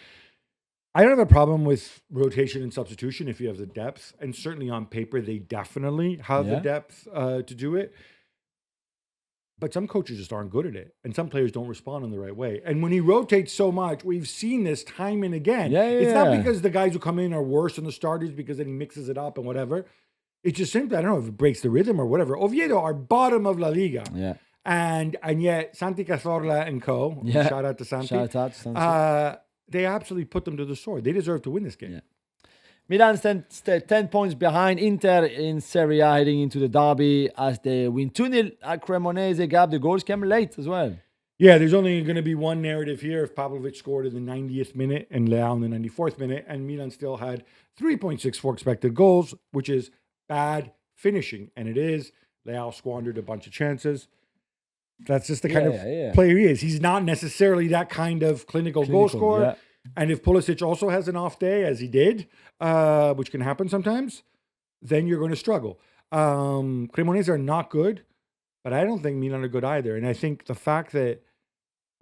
I don't have a problem with rotation and substitution if you have the depth, and certainly on paper they definitely have the depth to do it. But some coaches just aren't good at it, and some players don't respond in the right way. And when he rotates so much, we've seen this time and again. It's not because the guys who come in are worse than the starters, because then he mixes it up and whatever. It's just simply, I don't know if it breaks the rhythm or whatever. Oviedo are bottom of La Liga. Yeah. And yet, Santi Cazorla and co. Yeah. Shout out to Santi. Shout out to Santi. They absolutely put them to the sword. They deserve to win this game. Yeah. Milan stand 10 points behind Inter in Serie A heading into the derby as they win 2-0 at Cremonese. Gab, the goals came late as well. Yeah, there's only going to be one narrative here. If Pavlovic scored in the 90th minute and Leao in the 94th minute, and Milan still had 3.64 expected goals, which is bad finishing. And it is. Leao squandered a bunch of chances. That's just the kind of player he is. He's not necessarily that kind of clinical goal scorer. Yeah. And if Pulisic also has an off day, as he did, which can happen sometimes, then you're going to struggle. Cremonese are not good, but I don't think Milan are good either. And I think the fact that,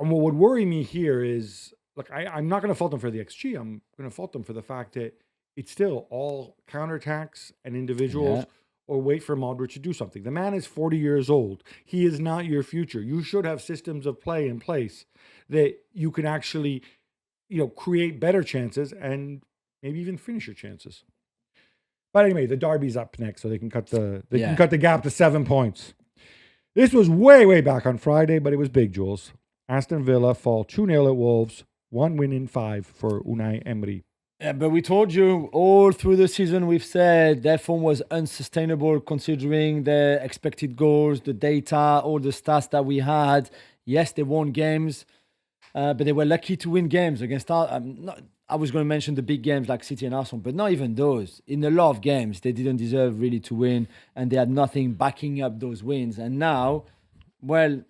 and what would worry me here is, look, I'm not going to fault them for the XG. I'm going to fault them for the fact that it's still all counterattacks and individuals. Or wait for Modric to do something. The man is 40 years old. He is not your future. You should have systems of play in place that you can actually, create better chances and maybe even finish your chances. But anyway, the derby's up next, so they can cut the gap to 7 points. This was way back on Friday, but it was big, Jules. Aston Villa fall 2-0 at Wolves. 1 win in 5 for Unai Emery. Yeah, but we told you all through the season, we've said their form was unsustainable considering their expected goals, the data, all the stats that we had. Yes, they won games, but they were lucky to win games against I was going to mention the big games like City and Arsenal, but not even those. In a lot of games, they didn't deserve really to win, and they had nothing backing up those wins. And now, well,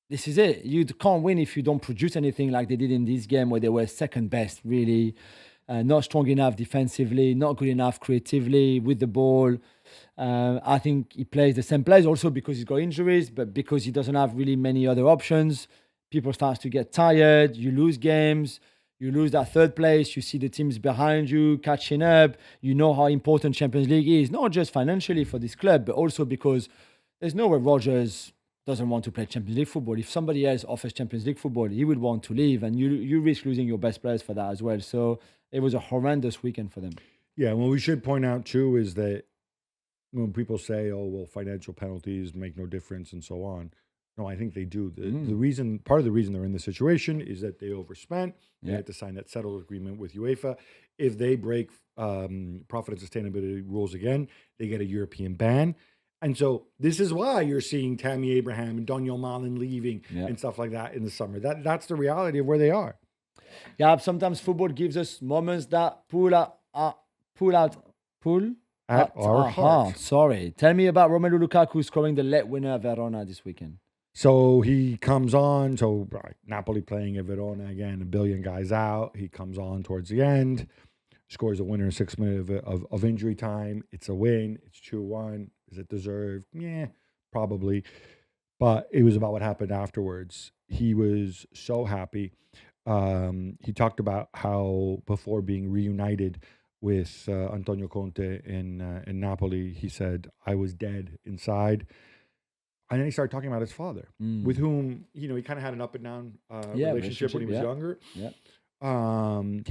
this is it. You can't win if you don't produce anything like they did in this game where they were second best, really. Not strong enough defensively, not good enough creatively with the ball. I think he plays the same plays also because he's got injuries, but because he doesn't have really many other options. People start to get tired. You lose games. You lose that third place. You see the teams behind you catching up. You know how important Champions League is, not just financially for this club, but also because there's no way Rodgers doesn't want to play Champions League football. If somebody else offers Champions League football, he would want to leave, and you risk losing your best players for that as well. So it was a horrendous weekend for them. Yeah, what we should point out too is that when people say, "Oh, well, financial penalties make no difference," and so on, No, I think they do. Part of the reason they're in this situation is that they overspent. They had to sign that settled agreement with UEFA. If they break profit and sustainability rules again, they get a European ban. And so this is why you're seeing Tammy Abraham and Daniel Malin leaving and stuff like that in the summer. That's the reality of where they are. Yeah, sometimes football gives us moments that pull at our heart. Sorry. Tell me about Romelu Lukaku scoring the late winner at Verona this weekend. So he comes on. So Napoli playing at Verona again, a billion guys out. He comes on towards the end, scores a winner in 6 minutes of injury time. It's a win. It's 2-1. Is it deserved? Yeah, probably. But it was about what happened afterwards. He was so happy. He talked about how before being reunited with Antonio Conte in Napoli, he said, I was dead inside. And then he started talking about his father, with whom, he kind of had an up and down relationship when he was younger. Yeah. He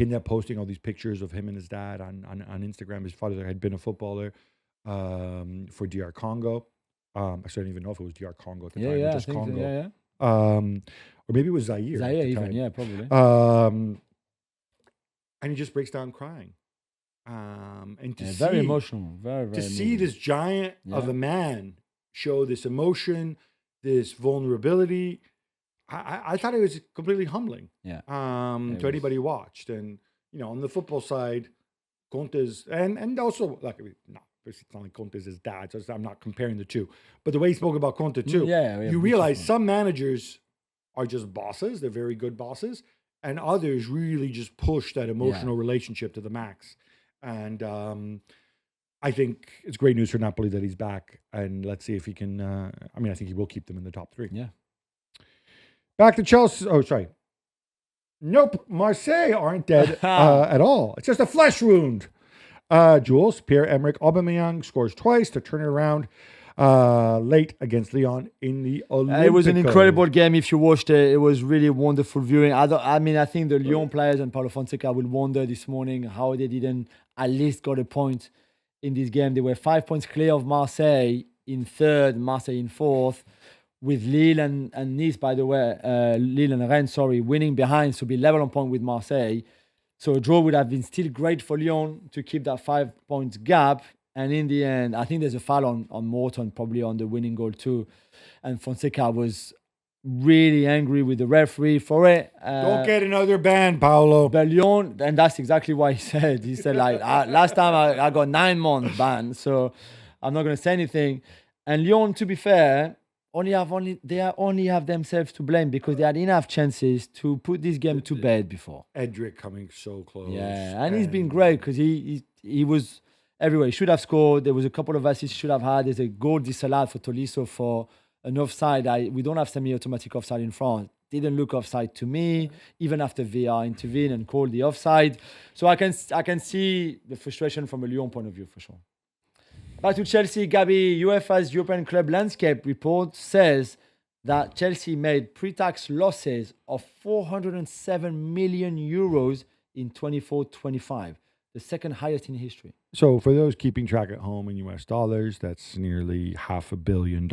ended up posting all these pictures of him and his dad on Instagram. His father had been a footballer for DR Congo. Actually, I don't even know if it was DR Congo at the time, or just Congo. Or maybe it was Zaire. Zaire even, probably. And he just breaks down crying. And to see, very emotional, very to see this giant of a man show this emotion, this vulnerability, I thought it was completely humbling. To anybody who watched. And on the football side, Conte's and also it's not like Conte's his dad, so I'm not comparing the two. But the way he spoke about Conte too, you realize some managers are just bosses; they're very good bosses, and others really just push that emotional relationship to the max. And I think it's great news for Napoli that he's back, and let's see if he can. I think he will keep them in the top 3. Yeah. Back to Chelsea. Oh, sorry. Nope, Marseille aren't dead at all. It's just a flesh wound. Jules, Pierre-Emerick Aubameyang scores twice to turn it around late against Lyon in the Olympico. It was an incredible game. If you watched it, it was really wonderful viewing. I think the Lyon players and Paulo Fonseca will wonder this morning how they didn't at least got a point in this game. They were 5 points clear of Marseille in third, Marseille in fourth, with Lille and Nice, by the way, Lille and Rennes, winning behind, so be level on point with Marseille. So a draw would have been still great for Lyon to keep that 5 points gap. And in the end, I think there's a foul on Morton, probably on the winning goal too. And Fonseca was really angry with the referee for it. Don't get another ban, Paolo. But Lyon, and that's exactly what he said. He said, last time I got 9 months ban, so I'm not going to say anything. And Lyon, to be fair, they only have themselves to blame because they had enough chances to put this game to bed before. Edric coming so close. Yeah, and he's been great because he was everywhere. He should have scored. There was a couple of assists he should have had. There's a goal disallowed for Tolisso for an offside. We don't have semi-automatic offside in France. Didn't look offside to me, even after VR intervened and called the offside. So I can see the frustration from a Lyon point of view for sure. Back to Chelsea, Gabi. UEFA's European Club Landscape report says that Chelsea made pre-tax losses of 407 million euros in 24-25, the second highest in history. So for those keeping track at home in US dollars, that's nearly $500 million.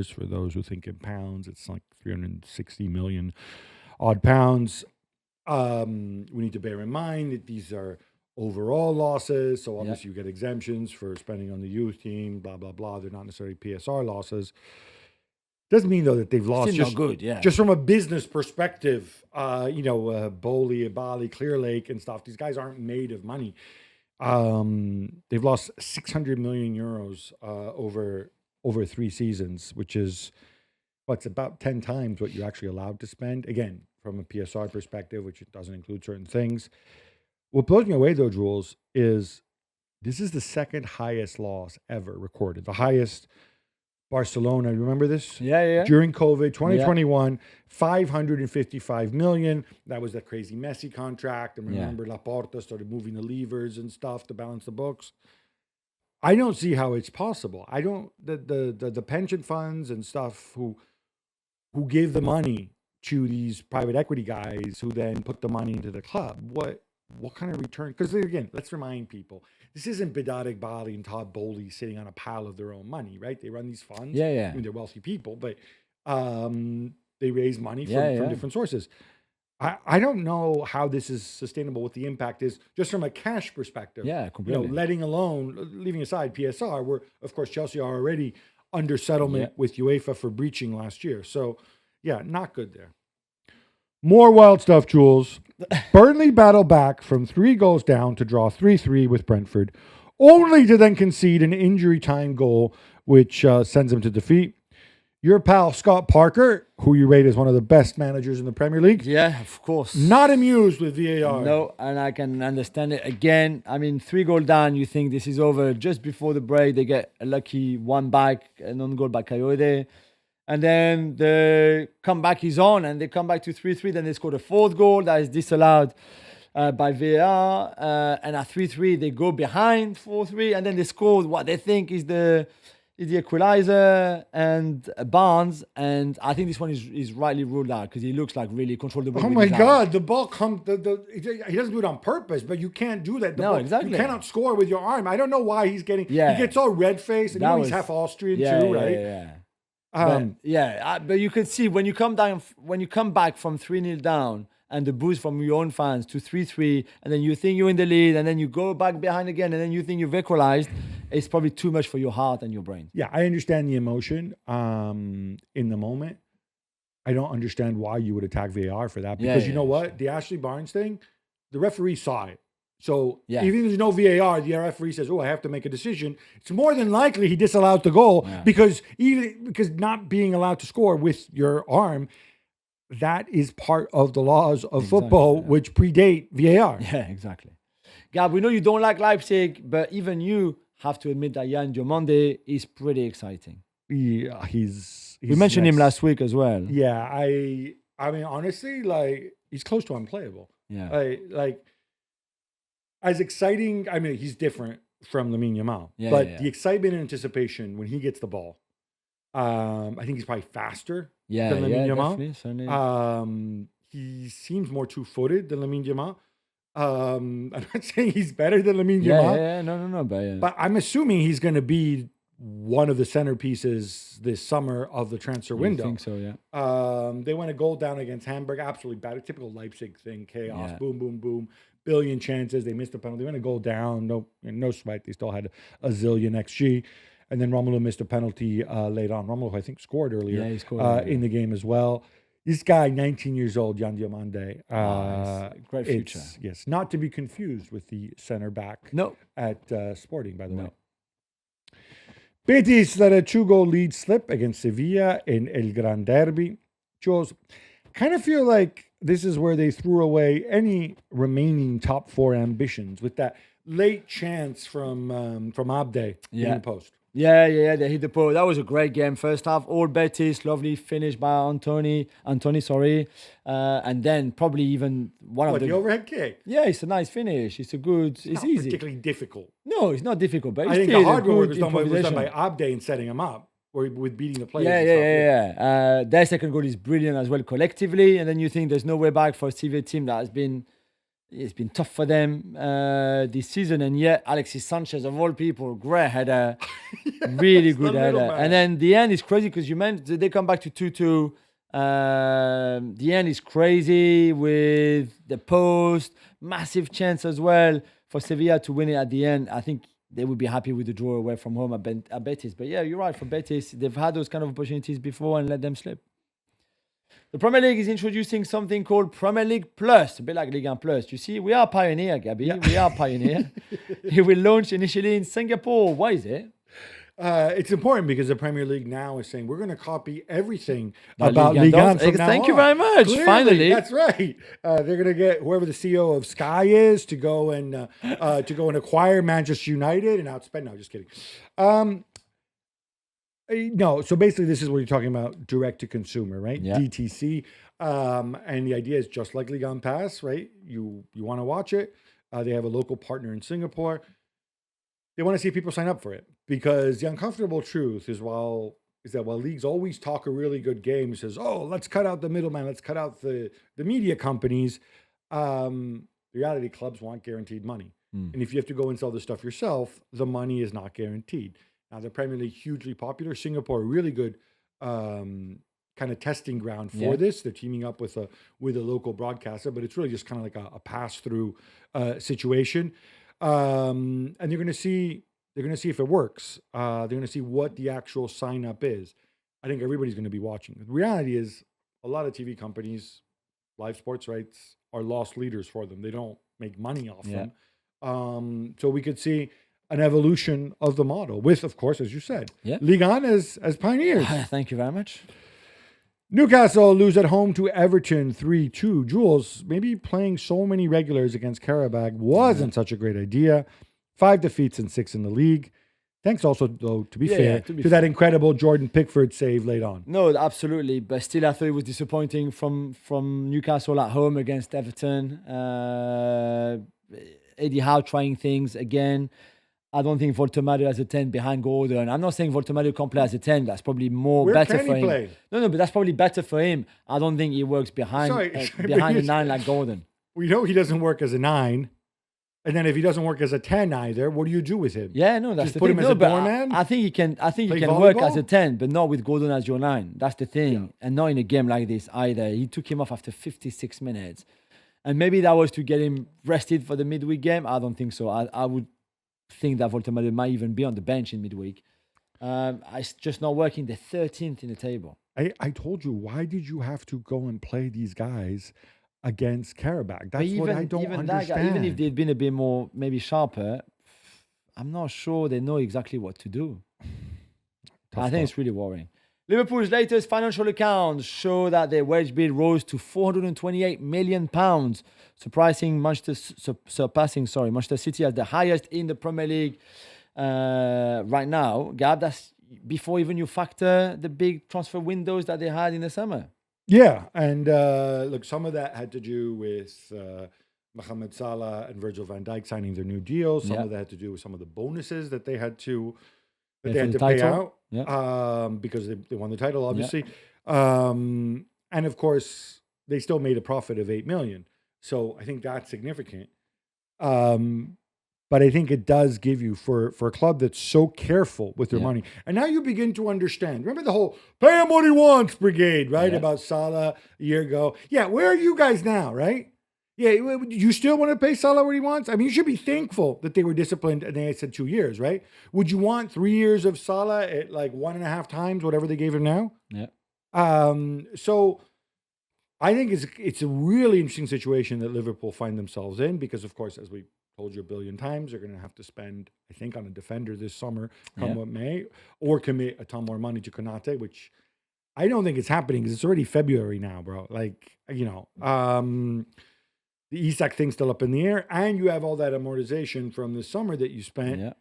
For those who think in pounds, it's like 360 million odd pounds. We need to bear in mind that these are overall losses. So obviously you get exemptions for spending on the youth team, blah, blah, blah. They're not necessarily PSR losses. Doesn't mean, though, that they've lost. Still not good, yeah. Just from a business perspective, Bowley, Bali, Clear Lake and stuff, these guys aren't made of money. They've lost 600 million euros over 3 seasons, which is it's about 10 times what you're actually allowed to spend. Again, from a PSR perspective, which it doesn't include certain things. What blows me away, though, Jules, is this is the second highest loss ever recorded. The highest, Barcelona, remember this? Yeah. During COVID, 2021, 555 million. That was that crazy Messi contract. And remember, Laporta started moving the levers and stuff to balance the books. I don't see how it's possible. The pension funds and stuff who give the money to these private equity guys who then put the money into the club. What kind of return? Because again, let's remind people, this isn't Bedadik Bali and Todd Bowley sitting on a pile of their own money, right? They run these funds. Yeah. I mean, they're wealthy people, but They raise money from different sources. I don't know how this is sustainable, what the impact is, just from a cash perspective. Yeah, completely. Leaving aside PSR, where, of course, Chelsea are already under settlement with UEFA for breaching last year. So, yeah, not good there. More wild stuff, Jules. Burnley battle back from 3 goals down to draw 3-3 with Brentford, only to then concede an injury time goal, which sends them to defeat. Your pal Scott Parker, who you rate as one of the best managers in the Premier League. Yeah, of course. Not amused with VAR. No, and I can understand it. Again, I mean, 3 goal down, you think this is over. Just before the break, they get a lucky one back, an own goal by Coyote. And then the comeback is on, and they come back to 3-3. Then they scored a 4th goal that is disallowed by VAR. And at 3-3, they go behind 4-3, and then they scored what they think is the equalizer and Barnes, and I think this one is rightly ruled out because he looks like really controlled the ball. Oh my God, the ball comes. He doesn't do it on purpose, but you can't do that. Exactly. You cannot score with your arm. I don't know why he's getting. He gets all red faced, and he's half Austrian too, right? But you can see when you come back from 3-0 down, and the boost from your own fans to 3-3, and then you think you're in the lead, and then you go back behind again, and then you think you've equalized, it's probably too much for your heart and your brain. Yeah, I understand the emotion in the moment. I don't understand why you would attack VAR for that, because you know what? The Ashley Barnes thing, the referee saw it. So even if there's no VAR, the referee says, I have to make a decision. It's more than likely he disallowed the goal because not being allowed to score with your arm, that is part of the laws of football, which predate VAR. Yeah, exactly. Gab, we know you don't like Leipzig, but even you have to admit that Yan Diomande is pretty exciting. Yeah, we mentioned him last week as well. Yeah, I mean, honestly, like, he's close to unplayable. Yeah. Like as exciting, I mean, he's different from Lamine Yamal. The excitement and anticipation when he gets the ball, I think he's probably faster than Lamine Yamal. He seems more two-footed than Lamine Yamal. I'm not saying he's better than Lamine Yamal. No. But I'm assuming he's going to be one of the centerpieces this summer of the transfer window. I think so, yeah. They went a goal down against Hamburg, absolutely bad. A typical Leipzig thing, chaos, boom, boom, boom. Billion chances. They missed a penalty. They went a goal down. No sweat. They still had a zillion XG. And then Romelu missed a penalty late on. Romelu, I think, scored earlier he scored in the game as well. This guy, 19 years old, Yan Diomande. Great future. Yes, not to be confused with the center back at Sporting, by the way. Betis let a 2-goal lead slip against Sevilla in El Gran Derbi. Jules, kind of feel like this is where they threw away any remaining top 4 ambitions with that late chance from Abde in the post. Yeah, they hit the post. That was a great game. First half, all Betis, lovely finish by Anthony, and then probably even one of the overhead kick. Yeah, it's a nice finish. It's easy. Particularly difficult. No, it's not difficult, but I think the hard work was done by Abde in setting him up, or with beating the players. Yeah. Their second goal is brilliant as well collectively, and then you think there's no way back for a Sevilla team that has been. It's been tough for them this season, and yet Alexis Sanchez, of all people, great header, really good header. And then the end is crazy because you mentioned they come back to 2-2. The end is crazy with the post, massive chance as well for Sevilla to win it at the end. I think they would be happy with the draw away from home at Betis. But yeah, you're right, for Betis, they've had those kind of opportunities before and let them slip. The Premier League is introducing something called Premier League Plus, a bit like Liga Plus. You see, we are pioneer, Gabby. Yeah. We are pioneer. It will launch initially in Singapore. Why is it? It's important because the Premier League now is saying we're going to copy everything about Liga from now on. Thank you very much. Clearly, finally, that's right. They're going to get whoever the CEO of Sky is to go and acquire Manchester United and outspend. No, just kidding. No, so basically this is what you're talking about, direct to consumer, right? Yeah. DTC. And the idea is just like Ligue 1 Pass, right? You want to watch it. They have a local partner in Singapore. They want to see if people sign up for it because the uncomfortable truth is that while leagues always talk a really good game, it says, let's cut out the middleman, let's cut out the media companies. The reality, clubs want guaranteed money. And if you have to go and sell the stuff yourself, the money is not guaranteed. Now, the Premier League, hugely popular. Singapore, really good kind of testing ground for this. They're teaming up with a local broadcaster, but it's really just kind of like a pass through situation. And they're going to see if it works. They're going to see what the actual sign up is. I think everybody's going to be watching. The reality is, a lot of TV companies, live sports rights, are lost leaders for them. They don't make money off them. So we could see an evolution of the model with, of course, as you said, Liga as pioneers. Thank you very much. Newcastle lose at home to Everton 3-2. Jules, maybe playing so many regulars against Karabakh wasn't such a great idea. 5 defeats and 6 in the league. Thanks also, though, to be fair, to that incredible Jordan Pickford save late on. No, absolutely. But still, I thought it was disappointing from Newcastle at home against Everton. Eddie Howe trying things again. I don't think Voltemario as a 10 behind Gordon. I'm not saying Voltemario can't play as a 10. That's probably better for him. Play? No, but that's probably better for him. I don't think he works behind the 9 like Gordon. We know he doesn't work as a 9. And then if he doesn't work as a 10 either, what do you do with him? Yeah, no, that's just the put thing. him as a doorman? I think he can volleyball? work as a 10, but not with Gordon as your 9. That's the thing. And not in a game like this either. He took him off after 56 minutes. And maybe that was to get him rested for the midweek game. I don't think so. I would think that Voltemario might even be on the bench in midweek. It's just not working. They're 13th in the table. I told you, why did you have to go and play these guys against Karabakh? That's what I don't understand. Even if they'd been a bit more, maybe sharper, I'm not sure they know exactly what to do. I think it's really worrying. Liverpool's latest financial accounts show that their wage bill rose to £428 million, surpassing Manchester City as the highest in the Premier League right now. Gab, that's before even you factor the big transfer windows that they had in the summer. Yeah, and look, some of that had to do with Mohamed Salah and Virgil van Dijk signing their new deals. Some of that had to do with some of the bonuses that they had to pay out because they won the title, obviously. And of course, they still made a profit of $8 million. So I think that's significant. But I think it does give you, for a club that's so careful with their money. And now you begin to understand. Remember the whole pay him what he wants brigade, right? About Salah a year ago. Yeah, where are you guys now, right? Yeah, you still want to pay Salah what he wants? I mean, you should be thankful that they were disciplined and they said 2 years, right? Would you want 3 years of Salah at like 1.5 times whatever they gave him now? Yeah. So I think it's a really interesting situation that Liverpool find themselves in because, of course, as we told you a billion times, they're going to have to spend, I think, on a defender this summer, come what may, or commit a ton more money to Konate, which I don't think it's happening because it's already February now, bro. Like, the Isak thing's still up in the air, and you have all that amortization from the summer that you spent. Yeah.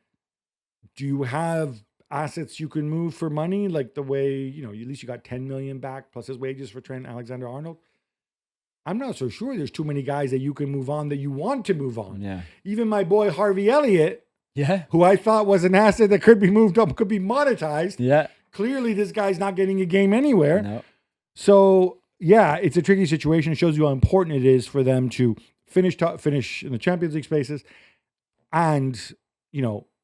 Do you have assets you can move for money, like the way, at least you got 10 million back plus his wages for Trent Alexander-Arnold? I'm not so sure there's too many guys that you can move on that you want to move on. Yeah. Even my boy Harvey Elliott, who I thought was an asset that could be moved up, could be monetized. Yeah. Clearly, this guy's not getting a game anywhere. No. So, yeah, it's a tricky situation. It shows you how important it is for them to finish in the Champions League spaces and,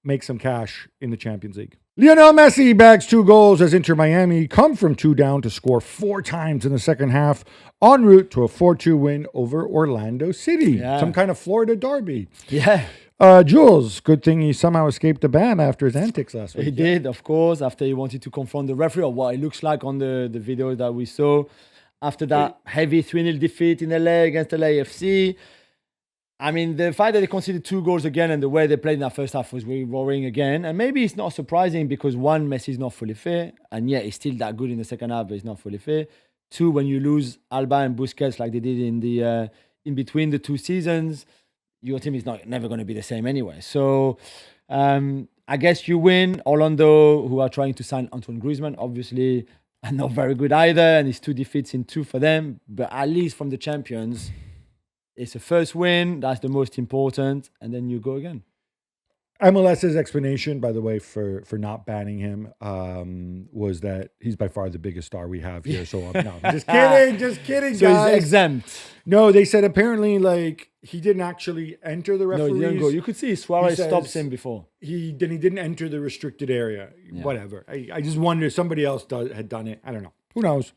make some cash in the Champions League. Lionel Messi bags 2 goals as Inter Miami come from 2 down to score 4 times in the second half, en route to a 4-2 win over Orlando City. Yeah. Some kind of Florida derby. Yeah. Jules, good thing he somehow escaped the ban after his antics last week. He did, of course, after he wanted to confront the referee, or what it looks like on the video that we saw. After that heavy 3-0 defeat in LA against LAFC. I mean, the fact that they conceded 2 goals again and the way they played in that first half was really worrying again. And maybe it's not surprising because 1, Messi is not fully fit. And yet he's still that good in the second half, but he's not fully fit. 2, when you lose Alba and Busquets like they did in between the 2 seasons, your team is never going to be the same anyway. So I guess you win. Orlando, who are trying to sign Antoine Griezmann, obviously are not very good either. And it's 2 defeats in 2 for them. But at least from the champions, it's a first win. That's the most important. And then you go again. MLS's explanation, by the way, for not banning him was that he's by far the biggest star we have here. So I'm just kidding, so guys. He's exempt. No, they said apparently he didn't actually enter the referees. No, he didn't go. You could see Suarez stops him before. He didn't enter the restricted area. Yeah. Whatever. I just wonder if somebody else had done it. I don't know. Who knows?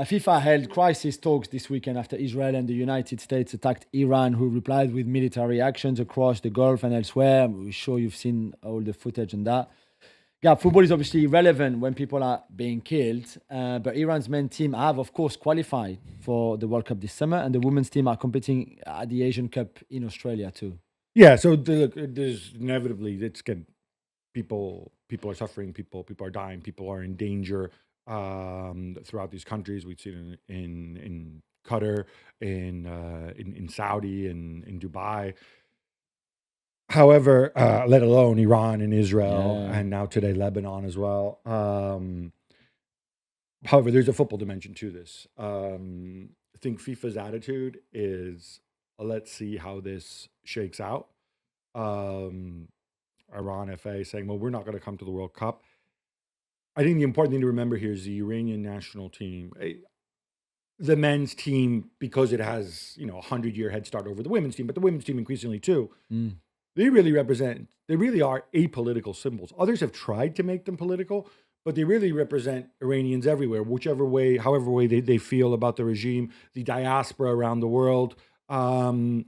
FIFA held crisis talks this weekend after Israel and the United States attacked Iran, who replied with military actions across the Gulf and elsewhere. We're sure you've seen all the footage and that. Yeah, football is obviously relevant when people are being killed, but Iran's men's team have, of course, qualified for the World Cup this summer, and the women's team are competing at the Asian Cup in Australia too. Yeah, so there's inevitably people are suffering, people are dying, people are in danger throughout these countries. We've seen it in Qatar, in Saudi, in Dubai. However, let alone Iran and Israel, and now today Lebanon as well. However, there's a football dimension to this. I think FIFA's attitude is, let's see how this shakes out. Iran FA saying, well, we're not going to come to the World Cup. I think the important thing to remember here is the Iranian national team, the men's team, because it has, 100-year head start over the women's team, but the women's team increasingly too. They really are apolitical symbols. Others have tried to make them political, but they really represent Iranians everywhere, however way they feel about the regime, the diaspora around the world. And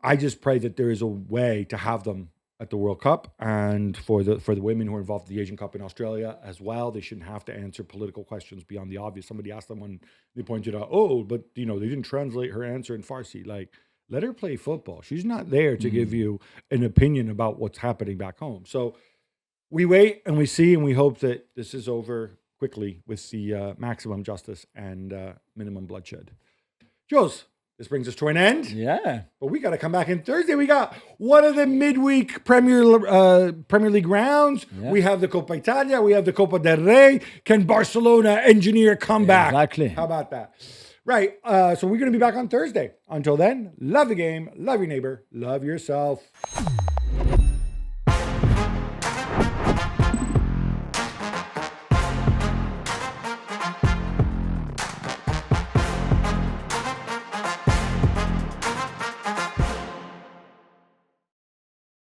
I just pray that there is a way to have them at the World Cup, and for the women who are involved in the Asian Cup in Australia as well. They shouldn't have to answer political questions beyond the obvious. Somebody asked them when they pointed out, but they didn't translate her answer in Farsi. Like, let her play football. She's not there to give you an opinion about what's happening back home. So we wait and we see, and we hope that this is over quickly with the maximum justice and minimum bloodshed. Jules, this brings us to an end. Yeah. But we got to come back in Thursday. We got one of the midweek Premier League rounds. Yeah. We have the Coppa Italia. We have the Copa del Rey. Can Barcelona engineer a comeback? Exactly. How about that? Right. So we're going to be back on Thursday. Until then, love the game, love your neighbor, love yourself.